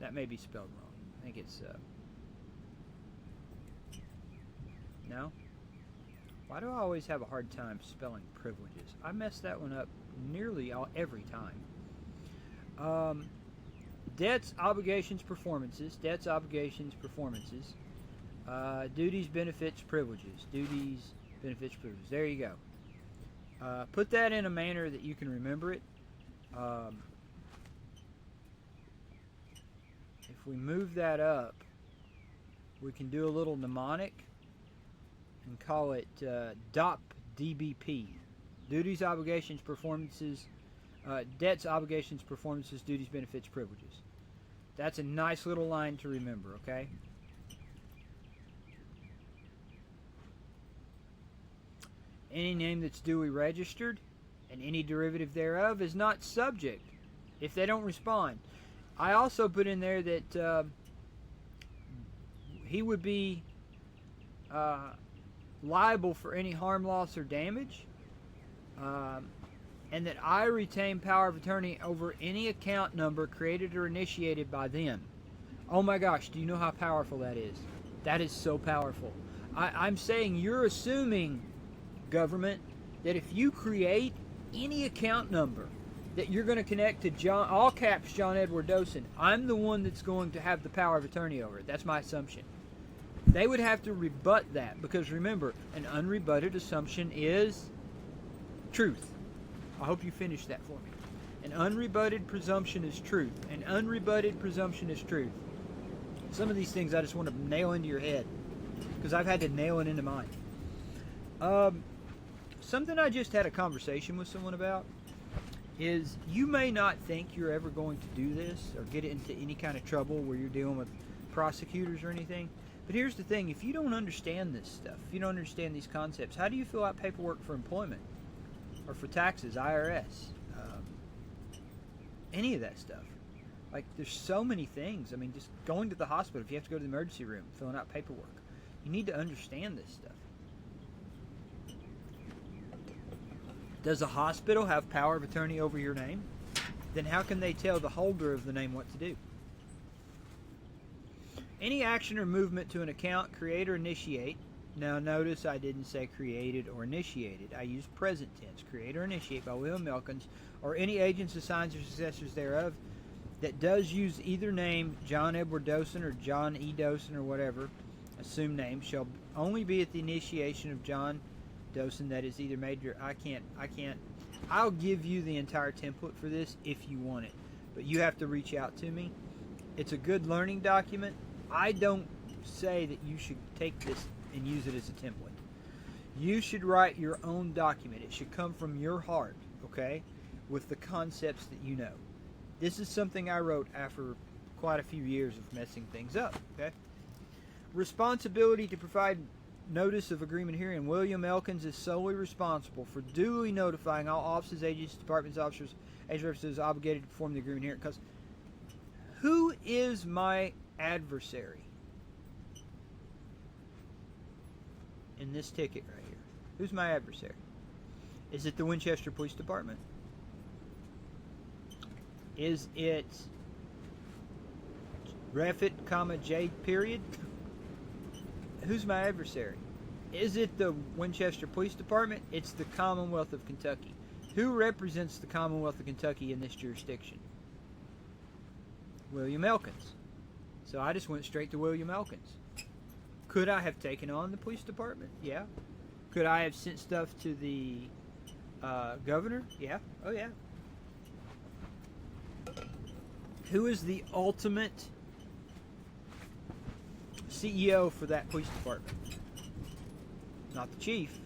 That may be spelled wrong. I think it's No? Why do I always have a hard time spelling privileges? I mess that one up nearly every time. Debts, obligations, performances. Debts, obligations, performances. Duties, benefits, privileges. Duties, benefits, privileges. There you go. Put that in a manner that you can remember it. If we move that up, we can do a little mnemonic and call it DOP DBP. Duties, obligations, performances, debts, obligations, performances, duties, benefits, privileges. That's a nice little line to remember, okay? Any name that's duly registered and any derivative thereof is not subject if they don't respond. I also put in there that he would be liable for any harm, loss, or damage, and that I retain power of attorney over any account number created or initiated by them. Oh my gosh, do you know how powerful that is? That is so powerful. I'm saying you're assuming, government, that if you create any account number that you're going to connect to John, all caps John Edward Dosen, I'm the one that's going to have the power of attorney over it. That's my assumption. They would have to rebut that, because remember, an unrebutted assumption is truth. I hope you finish that for me. An unrebutted presumption is truth. An unrebutted presumption is truth. Some of these things I just want to nail into your head, because I've had to nail it into mine. Something I just had a conversation with someone about is, you may not think you're ever going to do this or get into any kind of trouble where you're dealing with prosecutors or anything. But here's the thing, if you don't understand this stuff, if you don't understand these concepts, how do you fill out paperwork for employment or for taxes, IRS, any of that stuff? Like, there's so many things. I mean, just going to the hospital, if you have to go to the emergency room, filling out paperwork. You need to understand this stuff. Does a hospital have power of attorney over your name? Then how can they tell the holder of the name what to do? Any action or movement to an account, create or initiate. Now notice I didn't say created or initiated. I used present tense. Create or initiate by William Elkins or any agents, assigns, or successors thereof that does use either name, John Edward Dosen or John E. Dosen or whatever, assumed name, shall only be at the initiation of John Dosen that is either made or I can't. I'll give you the entire template for this if you want it, but you have to reach out to me. It's a good learning document. I don't say that you should take this and use it as a template. You should write your own document. It should come from your heart, okay, with the concepts that you know. This is something I wrote after quite a few years of messing things up, okay? Responsibility to provide notice of agreement herein. William Elkins is solely responsible for duly notifying all offices, agents, departments, officers, agent representatives obligated to perform the agreement herein. Because who is my adversary in this ticket right here? Who's my adversary? Is it the Winchester Police Department? Is it Refit, J period? Who's my adversary? Is it the Winchester Police Department? It's the Commonwealth of Kentucky. Who represents the Commonwealth of Kentucky in this jurisdiction? William Elkins. So I just went straight to William Elkins. Could I have taken on the police department? Yeah. Could I have sent stuff to the governor? Yeah. Oh, yeah. Who is the ultimate CEO for that police department? Not the chief.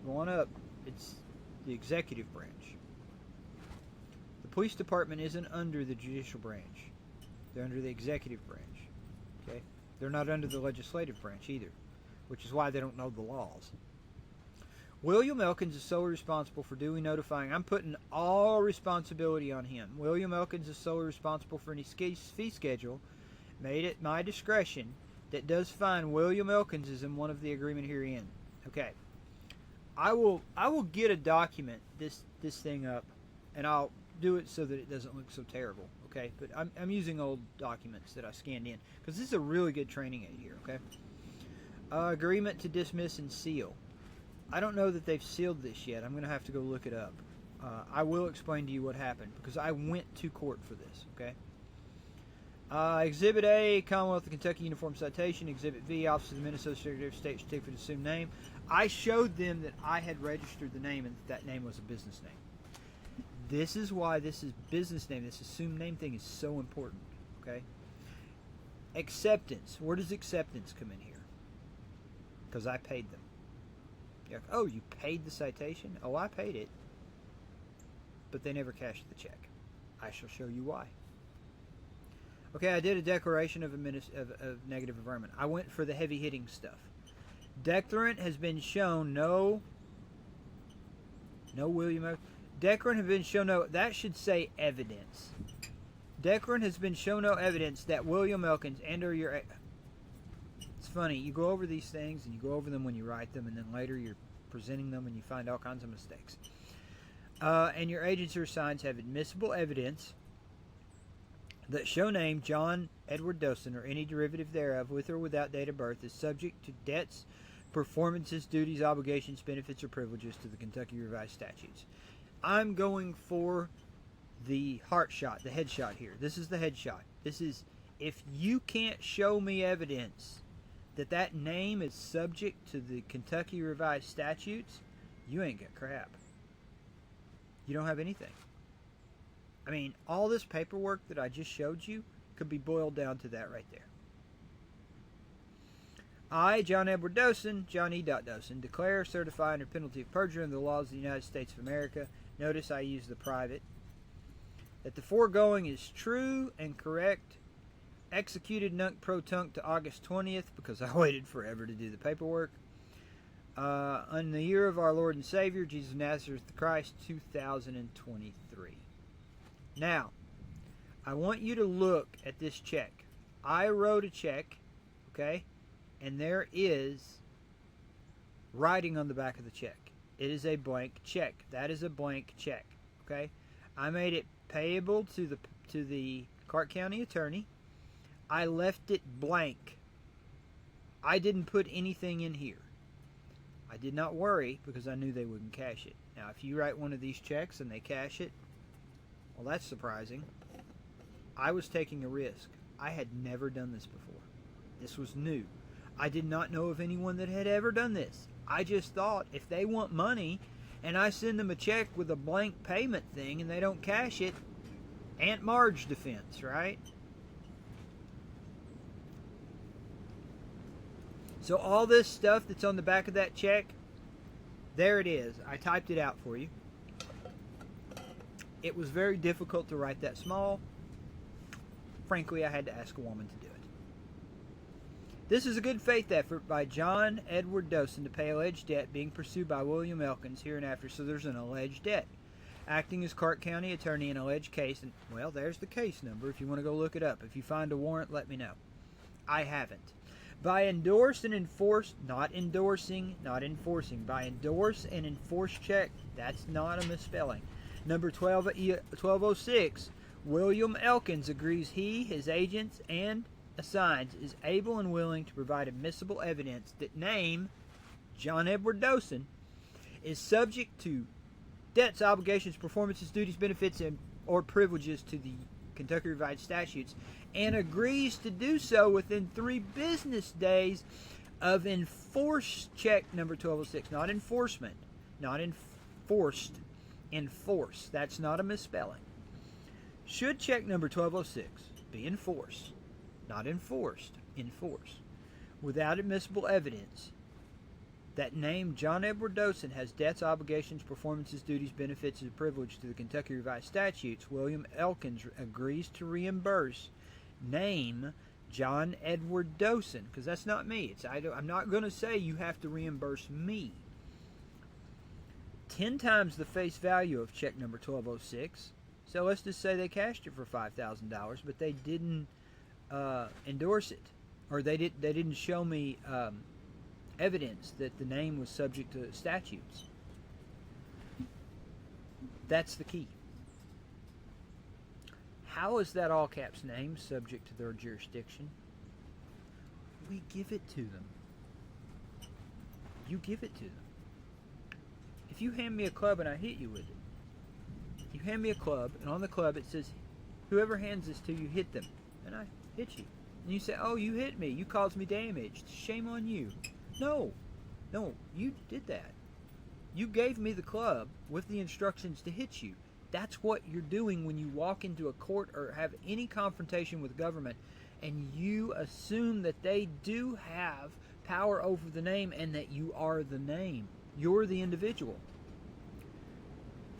Go on up. It's the executive branch. The police department isn't under the judicial branch. They're under the executive branch. Okay? They're not under the legislative branch either, which is why they don't know the laws. William Elkins is solely responsible for duly notifying. I'm putting all responsibility on him. William Elkins is solely responsible for any fee schedule made at my discretion that does find William Elkins is in one of the agreement herein. Okay. I will get a document this thing up, and I'll do it so that it doesn't look so terrible. Okay, but I'm using old documents that I scanned in because this is a really good training aid here. Okay. Agreement to dismiss and seal. I don't know that they've sealed this yet. I'm going to have to go look it up. I will explain to you what happened because I went to court for this, okay? Exhibit A, Commonwealth of Kentucky Uniform Citation. Exhibit V, Office of the Minnesota Secretary of State, Certificate of Assumed Name. I showed them that I had registered the name and that name was a business name. This is why this is business name, this assumed name thing is so important, okay? Acceptance. Where does acceptance come in here? Because I paid them. You're like, oh, you paid the citation? Oh, I paid it. But they never cashed the check. I shall show you why. Okay, I did a declaration of negative averment. I went for the heavy-hitting stuff. Declarant has been shown no William. Declarant has been shown no. That should say evidence. Declarant has been shown no evidence that William Elkins and or your. It's funny. You go over these things and you go over them when you write them, and then later you're presenting them and you find all kinds of mistakes. And your agents or signs have admissible evidence that show name John Edward Dosen or any derivative thereof with or without date of birth is subject to debts, performances, duties, obligations, benefits, or privileges to the Kentucky Revised Statutes. I'm going for the heart shot, the headshot here. This is the headshot. This is, if you can't show me evidence that that name is subject to the Kentucky Revised Statutes, you ain't got crap. You don't have anything. I mean, all this paperwork that I just showed you could be boiled down to that right there. I, John Edward Dosen, John E. Dosen, declare, certify under penalty of perjury under the laws of the United States of America. Notice I use the private. That the foregoing is true and correct. Executed nunc pro tunc to August 20th because I waited forever to do the paperwork. On the year of our Lord and Savior, Jesus of Nazareth the Christ, 2023. Now, I want you to look at this check. I wrote a check, okay, and there is writing on the back of the check. It is a blank check. That is a blank check, okay? I made it payable to the Clark County attorney. I left it blank. I didn't put anything in here. I did not worry because I knew they wouldn't cash it. Now, if you write one of these checks and they cash it, well, that's surprising. I was taking a risk. I had never done this before. This was new. I did not know of anyone that had ever done this. I just thought if they want money and I send them a check with a blank payment thing and they don't cash it, Aunt Marge defense, right? So all this stuff that's on the back of that check, there it is. I typed it out for you. It was very difficult to write that small. Frankly, I had to ask a woman to do it. This is a good faith effort by John Edward Dosen to pay alleged debt being pursued by William Elkins hereinafter. So there's an alleged debt. Acting as Clark County attorney in alleged case. And, well, there's the case number if you want to go look it up. If you find a warrant, let me know. I haven't. By endorse and enforce, not endorsing, not enforcing. By endorse and enforce check, that's not a misspelling. Number 1206, William Elkins agrees he, his agents, and assigns is able and willing to provide admissible evidence that name, John Edward Dosen, is subject to debts, obligations, performances, duties, benefits, and or privileges to the Kentucky Revised Statutes, and agrees to do so within 3 business days of enforced check number 1206. Not enforcement, not enforced, enforce. That's not a misspelling. Should check number 1206 be enforced, not enforced, enforce, without admissible evidence that name John Edward Dosen has debts, obligations, performances, duties, benefits, and privilege to the Kentucky Revised Statutes, William Elkins agrees to reimburse name John Edward Dosen, because that's not me. I'm not going to say you have to reimburse me. 10 times the face value of check number 1206. So let's just say they cashed it for $5,000, but they didn't endorse it, or they didn't show me evidence that the name was subject to statutes. That's the key. How is that all caps name subject to their jurisdiction? We give it to them. you give it to them. If you hand me a club and I hit you with it, you hand me a club, and on the club it says, whoever hands this to you, hit them. And I hit you. And you say, oh, you hit me. You caused me damage. Shame on you. No, you did that. You gave me the club with the instructions to hit you. That's what you're doing when you walk into a court or have any confrontation with government, and you assume that they do have power over the name and that you are the name. You're the individual.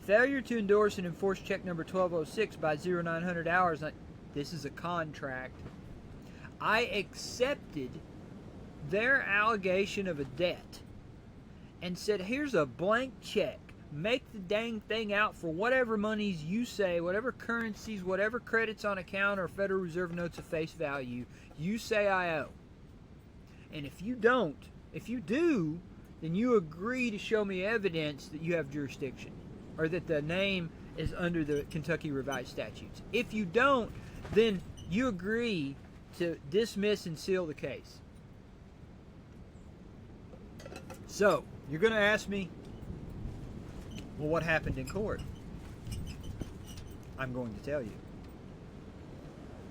Failure to endorse and enforce check number 1206 by 0900 hours. This is a contract. I accepted their allegation of a debt and said, here's a blank check. Make the dang thing out for whatever monies you say, whatever currencies, whatever credits on account or Federal Reserve notes of face value you say I owe. And if you don't, if you do, then you agree to show me evidence that you have jurisdiction, or that the name is under the Kentucky Revised Statutes. If you don't, then you agree to dismiss and seal the case. So, you're going to ask me, well, what happened in court? I'm going to tell you.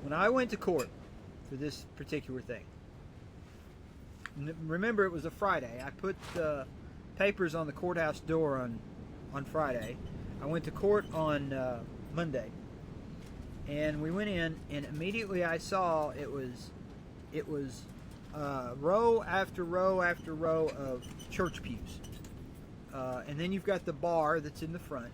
When I went to court for this particular thing, remember it was a Friday. I put the papers on the courthouse door on Friday. I went to court on Monday, and we went in, and immediately I saw it was row after row after row of church pews, and then you've got the bar that's in the front.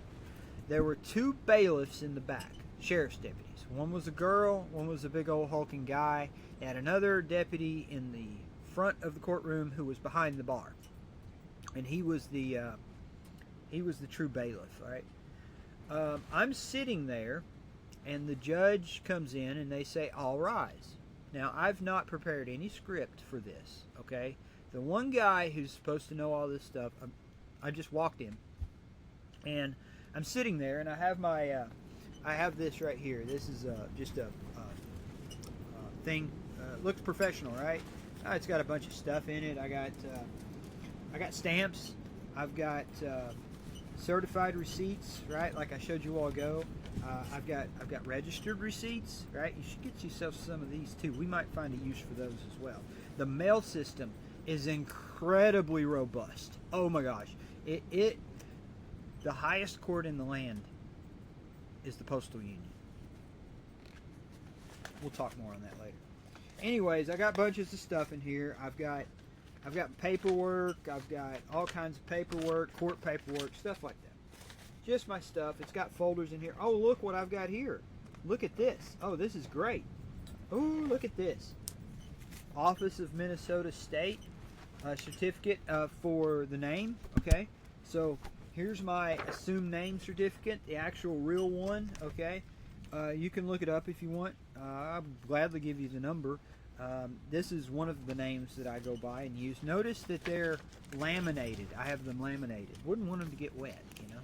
There were two bailiffs in the back, sheriff's deputies. One was a girl, one was a big old hulking guy. They had another deputy in the front of the courtroom who was behind the bar, and he was the true bailiff. All right. I'm sitting there, and the judge comes in, and they say, all rise. Now, I've not prepared any script for this, okay? The one guy who's supposed to know all this stuff, I just walked in, and I'm sitting there, and I have my, I have this right here. This is just a thing. Looks professional, right? It's got a bunch of stuff in it. I got stamps. I've got certified receipts, right? Like I showed you all ago. I've got registered receipts, right? You should get yourself some of these too. We might find a use for those as well. The mail system is incredibly robust. Oh my gosh, the highest court in the land is the Postal Union. We'll talk more on that later. Anyways, I got bunches of stuff in here. I've got paperwork. I've got all kinds of paperwork, court paperwork, stuff like that. Just my stuff. It's got folders in here. Oh, look what I've got here. Look at this. Oh, this is great. Oh, look at this. Office of Minnesota State certificate for the name. Okay, so here's my assumed name certificate, the actual real one. Okay, you can look it up if you want. I'll gladly give you the number. This is one of the names that I go by and use. Notice that they're laminated. I have them laminated. Wouldn't want them to get wet, you know.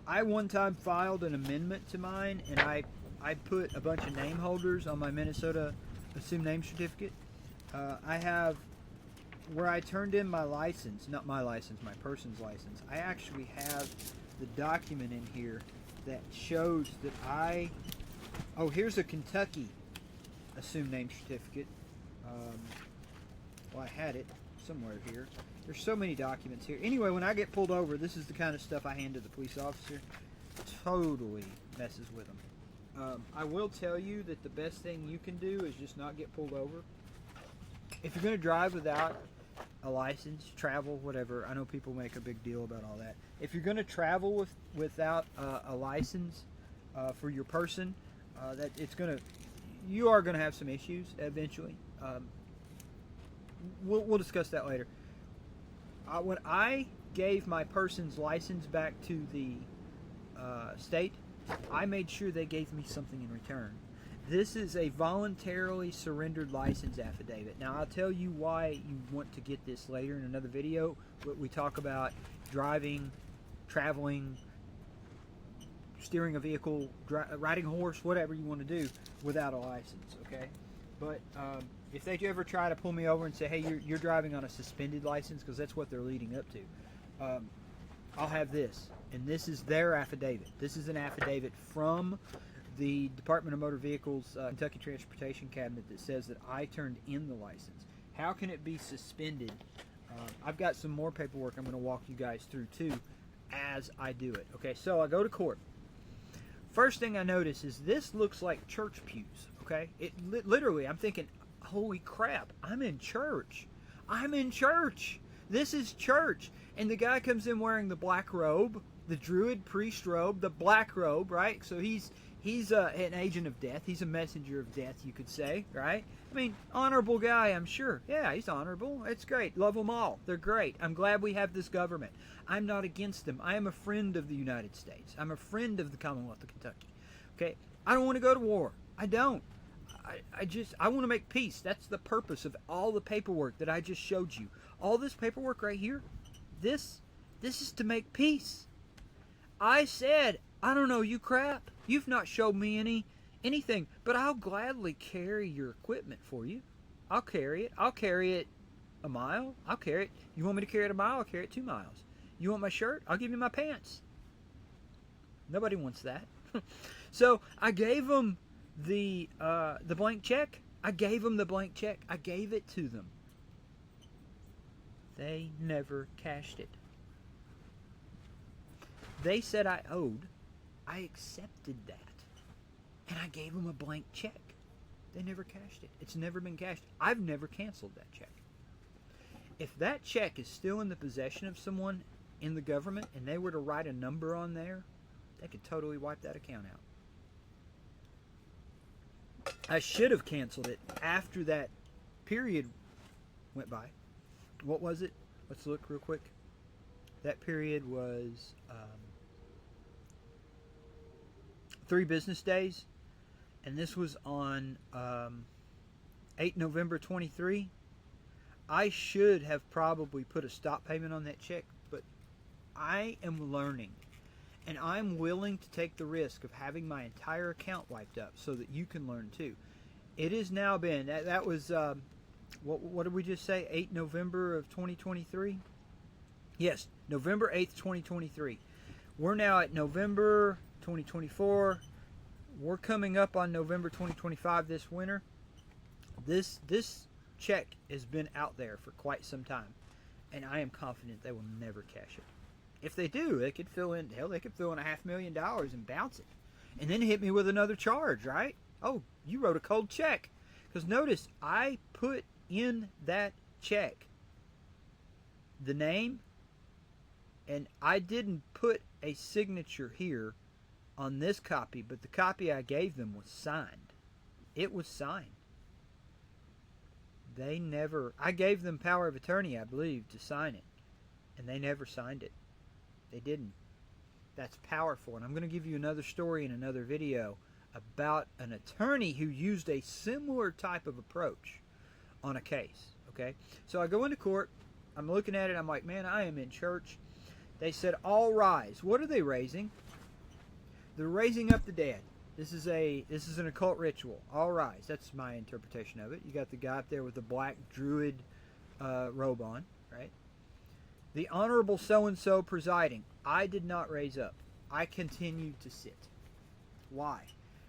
I one time filed an amendment to mine, and I put a bunch of name holders on my Minnesota assumed name certificate. I have, where I turned in my license, not my license, my person's license, I actually have the document in here that shows that oh, here's a Kentucky assumed name certificate. Well, I had it somewhere here. There's so many documents here. Anyway, when I get pulled over, this is the kind of stuff I hand to the police officer. Totally messes with them. I will tell you that the best thing you can do is just not get pulled over. If you're going to drive without a license, travel, whatever, I know people make a big deal about all that. If you're going to travel without a license for your person, you are going to have some issues eventually. We'll discuss that later. When I gave my person's license back to the state, I made sure they gave me something in return. This is a voluntarily surrendered license affidavit. Now, I'll tell you why you want to get this later in another video. We talk about driving, traveling, steering a vehicle, riding a horse, whatever you want to do without a license, okay? But if they ever try to pull me over and say, "Hey, you're driving on a suspended license," because that's what they're leading up to, I'll have this, and this is their affidavit. This is an affidavit from the Department of Motor Vehicles, Kentucky Transportation Cabinet, that says that I turned in the license. How can it be suspended? I've got some more paperwork I'm going to walk you guys through too as I do it. Okay, so I go to court. First thing I notice is this looks like church pews. Okay, literally, I'm thinking, holy crap, I'm in church. I'm in church. This is church. And the guy comes in wearing the black robe, the Druid priest robe, the black robe, right? So he's an agent of death. He's a messenger of death, you could say, right? I mean, honorable guy, I'm sure. Yeah, he's honorable. It's great. Love them all. They're great. I'm glad we have this government. I'm not against them. I am a friend of the United States. I'm a friend of the Commonwealth of Kentucky. Okay? I don't want to go to war. I don't. I want to make peace. That's the purpose of all the paperwork that I just showed you. All this paperwork right here, this is to make peace. I said, I don't know you crap. You've not showed me anything, but I'll gladly carry your equipment for you. I'll carry it. I'll carry it a mile. I'll carry it. You want me to carry it a mile? I'll carry it 2 miles. You want my shirt? I'll give you my pants. Nobody wants that. So I gave them the blank check. I gave them the blank check. I gave it to them. They never cashed it. They said I owed. I accepted that. And I gave them a blank check. They never cashed it. It's never been cashed. I've never canceled that check. If that check is still in the possession of someone in the government and they were to write a number on there, they could totally wipe that account out. I should have canceled it after that period went by. What was it? Let's look real quick. That period was 3 business days, and this was on 8 November 23. I should have probably put a stop payment on that check, but I am learning, and I'm willing to take the risk of having my entire account wiped up so that you can learn too. It has now been, that was, what did we just say, 8 November of 2023? Yes, November 8th, 2023. We're now at November 2024. We're coming up on November 2025 this winter. This check has been out there for quite some time, and I am confident they will never cash it. If they do, they could fill in $500,000 and bounce it, and then hit me with another charge, right? Oh, you wrote a cold check. Because notice, I put in that check the name, and I didn't put a signature here on this copy, but the copy I gave them was signed. It was signed. I gave them power of attorney, I believe, to sign it, and they never signed it. They didn't. That's powerful, and I'm going to give you another story in another video about an attorney who used a similar type of approach on a case. Okay, so I go into court, I'm looking at it, I'm like, man, I am in church. They said, all rise. What are they raising? They're raising up the dead. This is an occult ritual. All rise. That's my interpretation of it. You got the guy up there with the black druid robe on, right? The Honorable so-and-so presiding. I did not raise up. I continued to sit. Why?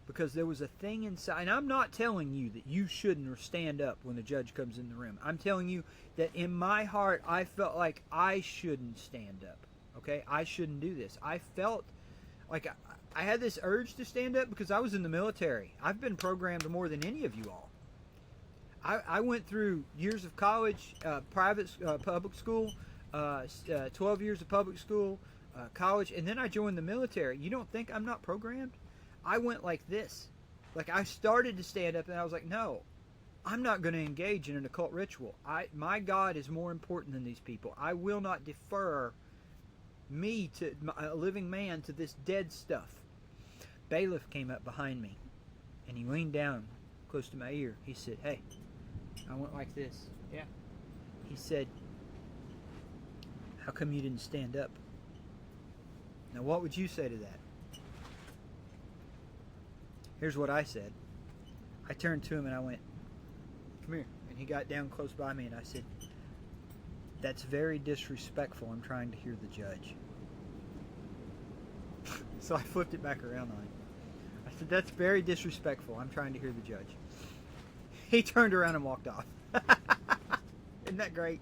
Because there was a thing inside, and I'm not telling you that you shouldn't stand up when the judge comes in the room. I'm telling you that in my heart, I felt like I shouldn't stand up. Okay? I shouldn't do this. I felt like I had this urge to stand up because I was in the military. I've been programmed more than any of you all. I went through years of college, public school, 12 years of public school, college, and then I joined the military. You don't think I'm not programmed? I went like this. Like, I started to stand up and I was like, no, I'm not going to engage in an occult ritual. My God is more important than these people. I will not defer me, to a living man, to this dead stuff. Bailiff came up behind me and he leaned down close to my ear. He said, hey, I went like this. Yeah. He said, how come you didn't stand up? Now, what would you say to that? Here's what I said. I turned to him and I went, come here. And he got down close by me, and I said, that's very disrespectful. I'm trying to hear the judge. So I flipped it back around on him. I said, that's very disrespectful. I'm trying to hear the judge. He turned around and walked off. Isn't that great?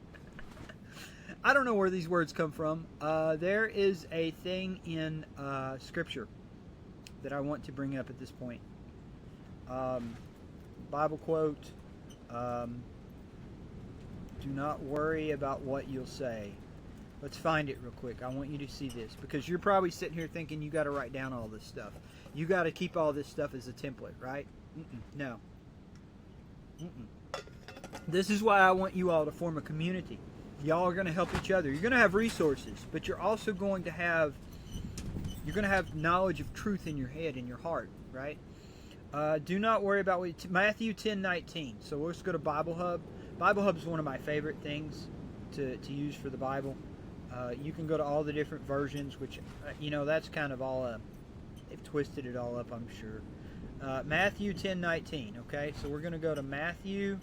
I don't know where these words come from. There is a thing in Scripture that I want to bring up at this point. Bible quote, do not worry about what you'll say. Let's find it real quick. I want you to see this, because you're probably sitting here thinking you got to write down all this stuff. You got to keep all this stuff as a template, right? No. This is why I want you all to form a community. Y'all are going to help each other. You're going to have resources, but you're also going to have knowledge of truth in your head, in your heart, right? Do not worry about Matthew 10:19. So let's go to Bible Hub. Bible Hub is one of my favorite things to use for the Bible. You can go to all the different versions, which, that's kind of all, they've twisted it all up, I'm sure. Matthew 10:19, okay? So we're going to go to Matthew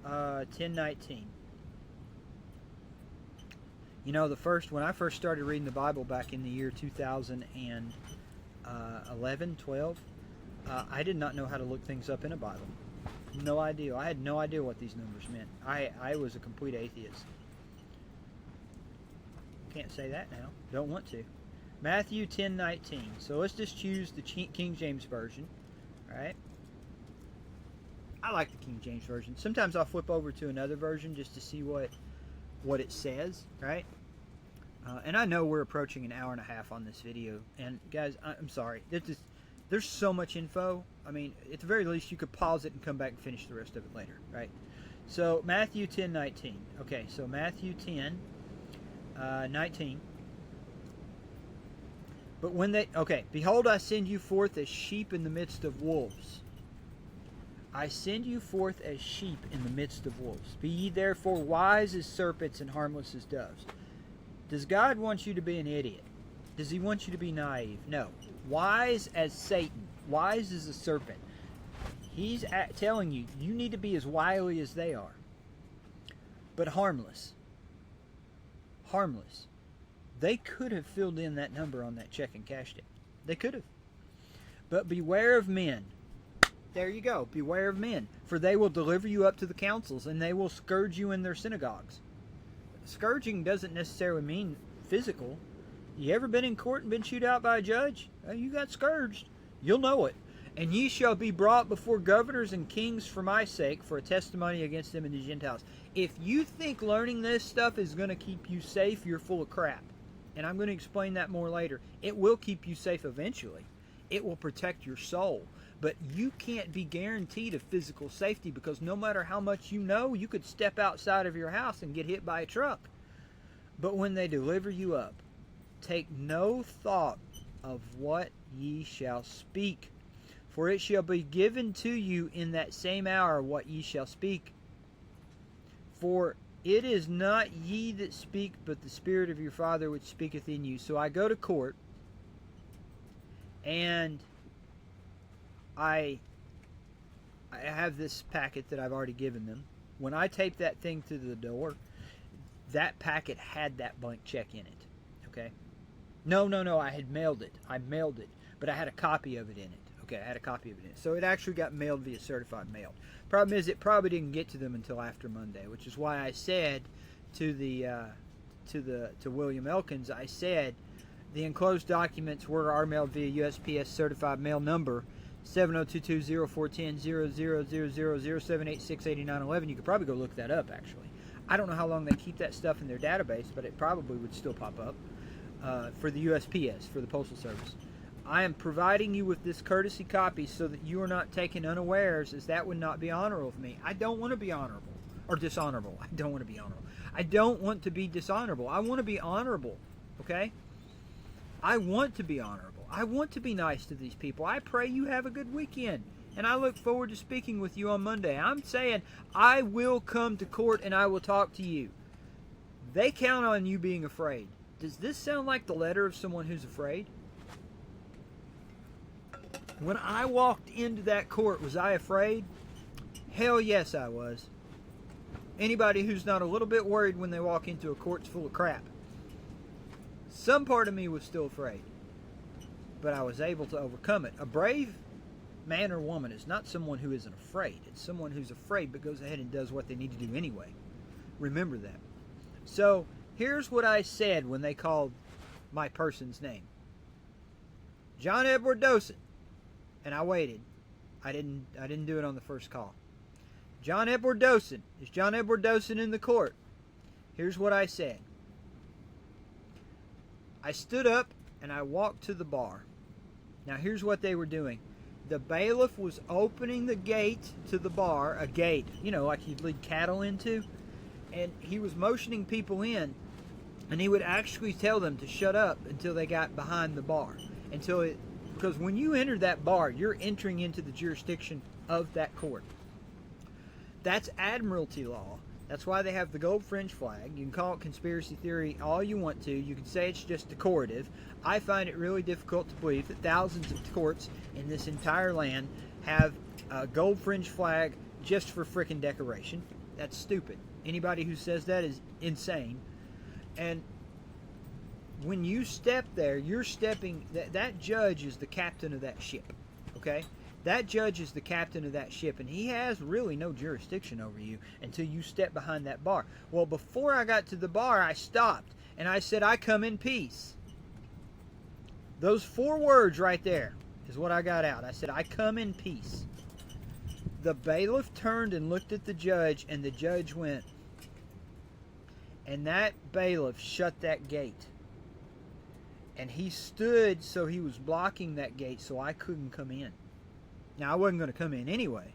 10:19. When I first started reading the Bible back in the year 2011, 12, I did not know how to look things up in a Bible. No idea. I had no idea what these numbers meant. I was a complete atheist. Can't say that now. Don't want to. Matthew 10:19. So let's just choose the King James Version. Right? I like the King James Version. Sometimes I'll flip over to another version just to see what it says. Right? And I know we're approaching an hour and a half on this video. And guys, I'm sorry. There's so much info. I mean, at the very least, you could pause it and come back and finish the rest of it later. Right? So Matthew 10:19. Okay, so Matthew 10:19. But behold, I send you forth as sheep in the midst of wolves. I send you forth as sheep in the midst of wolves. Be ye therefore wise as serpents and harmless as doves. Does God want you to be an idiot? Does he want you to be naive? No. Wise as Satan. Wise as a serpent. He's telling you, you need to be as wily as they are. But harmless. Harmless. They could have filled in that number on that check and cashed it. They could have. But beware of men. There you go. Beware of men. For they will deliver you up to the councils, and they will scourge you in their synagogues. Scourging doesn't necessarily mean physical. You ever been in court and been chewed out by a judge? You got scourged. You'll know it. And ye shall be brought before governors and kings for my sake, for a testimony against them and the Gentiles. If you think learning this stuff is going to keep you safe, you're full of crap. And I'm going to explain that more later. It will keep you safe eventually. It will protect your soul. But you can't be guaranteed of physical safety, because no matter how much you know, you could step outside of your house and get hit by a truck. But when they deliver you up, take no thought of what ye shall speak. For it shall be given to you in that same hour what ye shall speak. For it is not ye that speak, but the Spirit of your Father which speaketh in you. So I go to court, and I have this packet that I've already given them. When I taped that thing to the door, that packet had that blank check in it. Okay? No, I had mailed it. I mailed it, but I had a copy of it in it. Okay, I had a copy of it in it. So it actually got mailed via certified mail. Problem is, it probably didn't get to them until after Monday, which is why I said to William Elkins, I said the enclosed documents are mailed via USPS certified mail number 7022041000007868911. You could probably go look that up, actually. I don't know how long they keep that stuff in their database, but it probably would still pop up for the USPS, for the Postal Service. I am providing you with this courtesy copy so that you are not taken unawares, as that would not be honorable of me. I don't want to be honorable or dishonorable. I don't want to be honorable. I don't want to be dishonorable. I want to be honorable, okay? I want to be honorable. I want to be nice to these people. I pray you have a good weekend, and I look forward to speaking with you on Monday. I'm saying I will come to court and I will talk to you. They count on you being afraid. Does this sound like the letter of someone who's afraid? When I walked into that court, was I afraid? Hell yes, I was. Anybody who's not a little bit worried when they walk into a court's full of crap. Some part of me was still afraid, but I was able to overcome it. A brave man or woman is not someone who isn't afraid. It's someone who's afraid but goes ahead and does what they need to do anyway. Remember that. So here's what I said when they called my person's name. John Edward Dosen. And I waited. I didn't do it on the first call. John Edward Dosen. Is John Edward Dosen in the court? Here's what I said. I stood up and I walked to the bar. Now here's what they were doing. The bailiff was opening the gate to the bar, a gate, like you'd lead cattle into, and he was motioning people in, and he would actually tell them to shut up until they got behind the bar. Because when you enter that bar, you're entering into the jurisdiction of that court. That's admiralty law. That's why they have the gold fringe flag. You can call it conspiracy theory all you want to. You can say it's just decorative. I find it really difficult to believe that thousands of courts in this entire land have a gold fringe flag just for frickin' decoration. That's stupid. Anybody who says that is insane. And when you step there, you're stepping... That judge is the captain of that ship. Okay? That judge is the captain of that ship, and he has really no jurisdiction over you until you step behind that bar. Well, before I got to the bar, I stopped, and I said, I come in peace. Those 4 words right there is what I got out. I said, I come in peace. The bailiff turned and looked at the judge, and the judge went. And that bailiff shut that gate. And he stood so he was blocking that gate so I couldn't come in. Now, I wasn't going to come in anyway.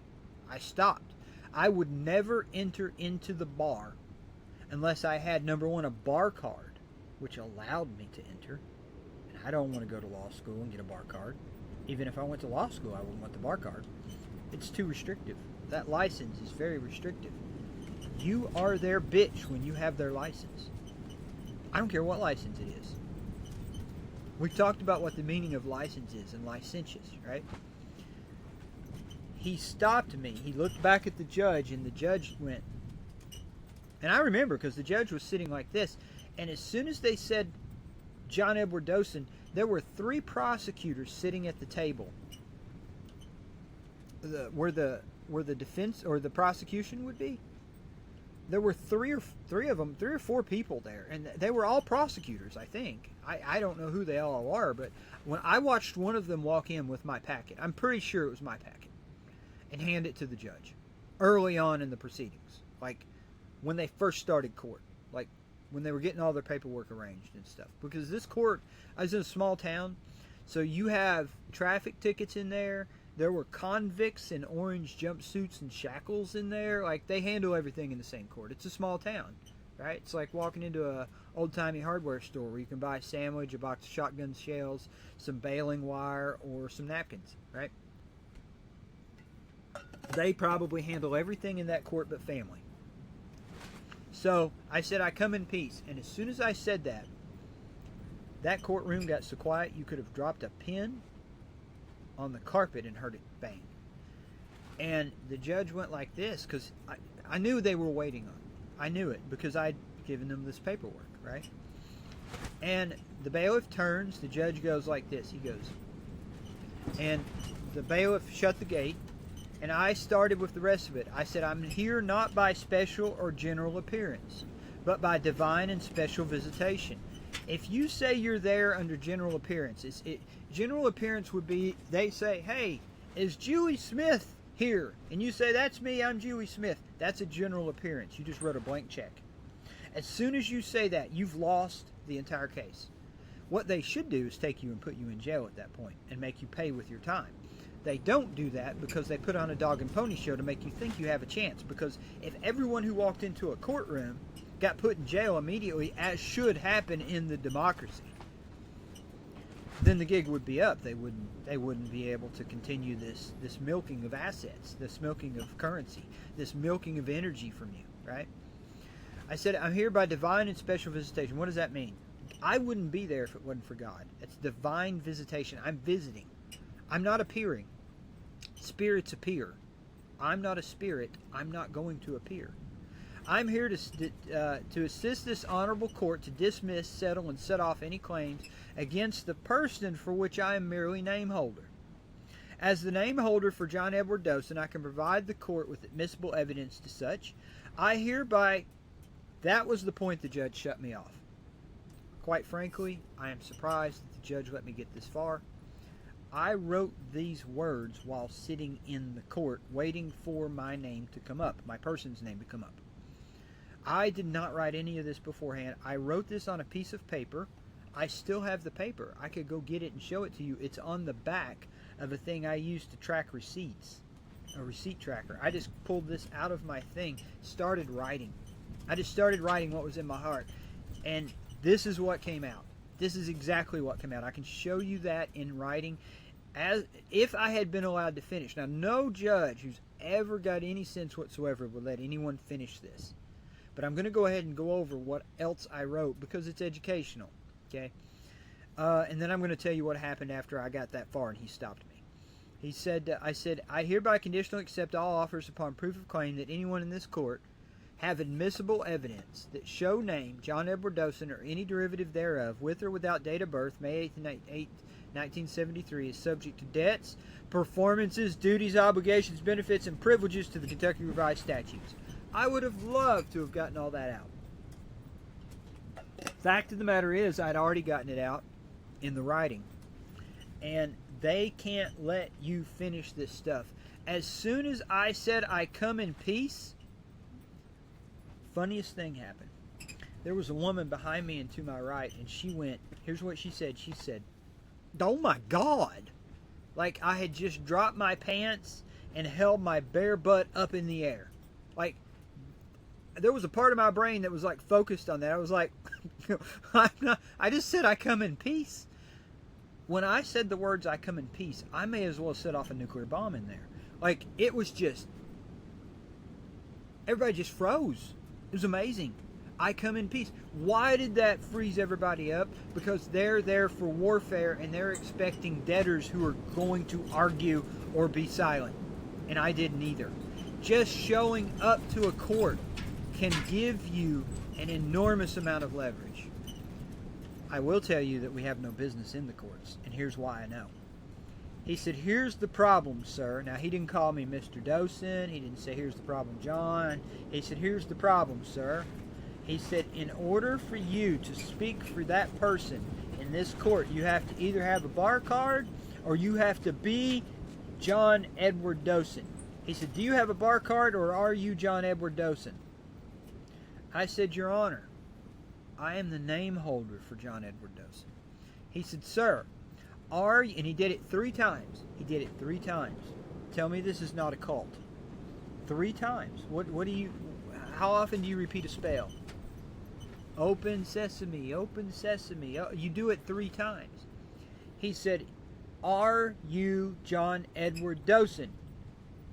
I stopped. I would never enter into the bar unless I had, number one, a bar card, which allowed me to enter. And I don't want to go to law school and get a bar card. Even if I went to law school, I wouldn't want the bar card. It's too restrictive. That license is very restrictive. You are their bitch when you have their license. I don't care what license it is. We talked about what the meaning of license is and licentious, right? He stopped me. He looked back at the judge, and the judge went. And I remember because the judge was sitting like this. And as soon as they said John Edward Dosen, there were 3 prosecutors sitting at the table. Where the defense or the prosecution would be. There were 3 or 4 people there, and they were all prosecutors, I think. I don't know who they all are, but when I watched one of them walk in with my packet, I'm pretty sure it was my packet, and hand it to the judge early on in the proceedings, like when they first started court, like when they were getting all their paperwork arranged and stuff. Because this court, I was in a small town, so you have traffic tickets in there. There were convicts in orange jumpsuits and shackles in there. Like, they handle everything in the same court. It's a small town, right? It's like walking into a old-timey hardware store where you can buy a sandwich, a box of shotgun shells, some baling wire, or some napkins, right? They probably handle everything in that court but family. So I said, I come in peace. And as soon as I said that, that courtroom got so quiet you could have dropped a pin on the carpet and heard it bang. And the judge went like this because I knew they were waiting on it. I knew it because I'd given them this paperwork, right? And the bailiff turns, the judge goes like this. He goes, and the bailiff shut the gate, and I started with the rest of it. I said, I'm here not by special or general appearance, but by divine and special visitation. If you say you're there under general appearance, general appearance would be, they say, hey, is Julie Smith here? And you say, that's me, I'm Julie Smith. That's a general appearance. You just wrote a blank check. As soon as you say that, you've lost the entire case. What they should do is take you and put you in jail at that point and make you pay with your time. They don't do that because they put on a dog and pony show to make you think you have a chance. Because if everyone who walked into a courtroom got put in jail immediately, as should happen in the democracy, then the gig would be up. They wouldn't be able to continue this milking of assets, this milking of currency, this milking of energy from you, right? I said, I'm here by divine and special visitation. What does that mean? I wouldn't be there if it wasn't for God. It's divine visitation. I'm visiting. I'm not appearing. Spirits appear. I'm not a spirit. I'm not going to appear. I'm here to assist this honorable court to dismiss, settle, and set off any claims against the person for which I am merely name holder. As the name holder for John Edward Dosen, I can provide the court with admissible evidence to such. I hereby... That was the point the judge shut me off. Quite frankly, I am surprised that the judge let me get this far. I wrote these words while sitting in the court, waiting for my name to come up, my person's name to come up. I did not write any of this beforehand. I wrote this on a piece of paper. I still have the paper. I could go get it and show it to you. It's on the back of a thing I use to track receipts, a receipt tracker. I just pulled this out of my thing, started writing. I just started writing what was in my heart, and this is what came out. This is exactly what came out. I can show you that in writing, as if I had been allowed to finish. Now, no judge who's ever got any sense whatsoever would let anyone finish this, but I'm going to go ahead and go over what else I wrote because it's educational. Okay. And then I'm going to tell you what happened after I got that far and he stopped me. He said, I hereby conditionally accept all offers upon proof of claim that anyone in this court have admissible evidence that show name John Edward Dosen or any derivative thereof, with or without date of birth, May 8, 1973, is subject to debts, performances, duties, obligations, benefits, and privileges to the Kentucky Revised Statutes. I would have loved to have gotten all that out. Fact of the matter is, I'd already gotten it out in the writing. And they can't let you finish this stuff. As soon as I said I come in peace, funniest thing happened. There was a woman behind me and to my right, and she went, here's what she said. She said, "Oh my God." Like I had just dropped my pants and held my bare butt up in the air. Like, there was a part of my brain that was like focused on that. I was like, I just said I come in peace. When I said the words I come in peace, I may as well set off a nuclear bomb in there. Like, it was just, everybody just froze. It was amazing. I come in peace. Why did that freeze everybody up? Because they're there for warfare and they're expecting debtors who are going to argue or be silent. And I didn't either. Just showing up to a court can give you an enormous amount of leverage. I will tell you that we have no business in the courts, and here's why I know. He said, "Here's the problem, sir." Now, he didn't call me Mr. Dosen. He didn't say, "Here's the problem, John." He said, "Here's the problem, sir." He said, "In order for you to speak for that person in this court, you have to either have a bar card or you have to be John Edward Dosen." He said, "Do you have a bar card or are you John Edward Dosen?" I said, "Your Honor, I am the name holder for John Edward Dosen." He said, "Sir, are you," and he did it 3 times. He did it 3 times. Tell me this is not a cult. 3 times. What do you, how often do you repeat a spell? Open sesame, open sesame. You do it 3 times. He said, "Are you John Edward Dosen?"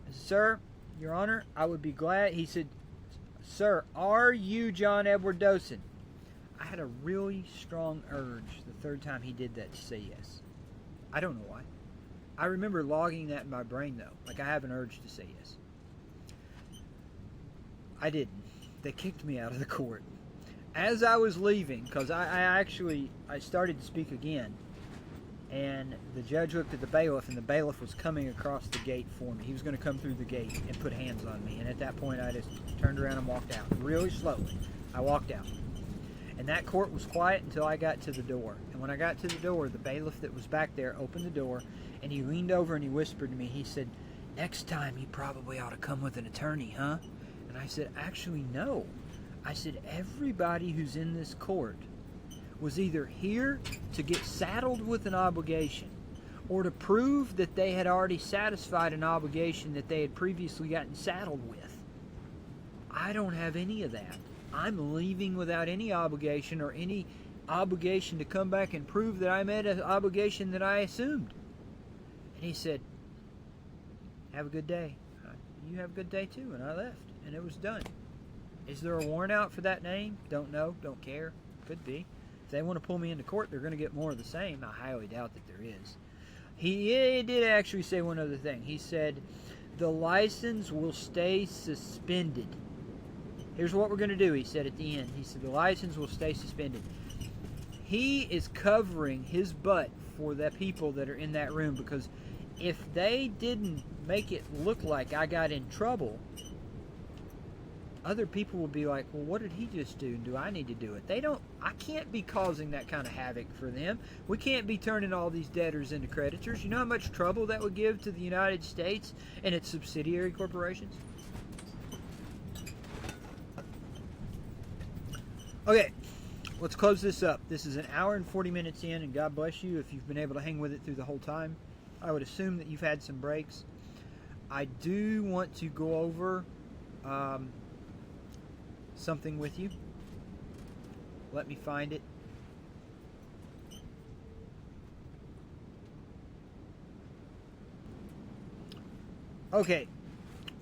I said, "Sir, Your Honor, I would be glad." He said, "Sir, are you John Edward Dosen?" I had a really strong urge the 3rd time he did that to say yes. I don't know why. I remember logging that in my brain though. Like I have an urge to say yes. I didn't. They kicked me out of the court. As I was leaving, because I started to speak again, and the judge looked at the bailiff, and the bailiff was coming across the gate for me. He was going to come through the gate and put hands on me, and at that point I just turned around and walked out. Really slowly. I walked out. And that court was quiet until I got to the door. And when I got to the door, the bailiff that was back there opened the door, and he leaned over and he whispered to me. He said, "Next time you probably ought to come with an attorney, huh?" And I said, "Actually, no." I said, "Everybody who's in this court was either here to get saddled with an obligation or to prove that they had already satisfied an obligation that they had previously gotten saddled with. I don't have any of that. I'm leaving without any obligation or any obligation to come back and prove that I met an obligation that I assumed." And he said, "Have a good day." "You have a good day too." And I left, and it was done. Is there a warrant out for that name? Don't know, don't care. Could be. If they want to pull me into court, they're going to get more of the same. I highly doubt that there is. He did actually say one other thing. He said the license will stay suspended. Here's what we're going to do, he said at the end. He said the license will stay suspended. He is covering his butt for the people that are in that room, because if they didn't make it look like I got in trouble, other people will be like, well, what did he just do? Do I need to do it? I can't be causing that kind of havoc for them. We can't be turning all these debtors into creditors. You know how much trouble that would give to the United States and its subsidiary corporations? Okay, let's close this up. This is an hour and 40 minutes in, and God bless you if you've been able to hang with it through the whole time. I would assume that you've had some breaks. I do want to go over something with you. Let me find it. Okay,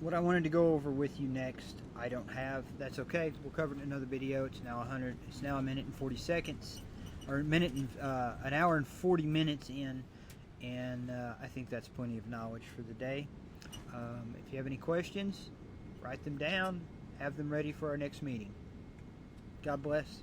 what I wanted to go over with you next, I don't have. That's okay. We'll cover it in another video. It's now a minute and 40 seconds, or an hour and 40 minutes in, and I think that's plenty of knowledge for the day. If you have any questions, write them down. Have them ready for our next meeting. God bless.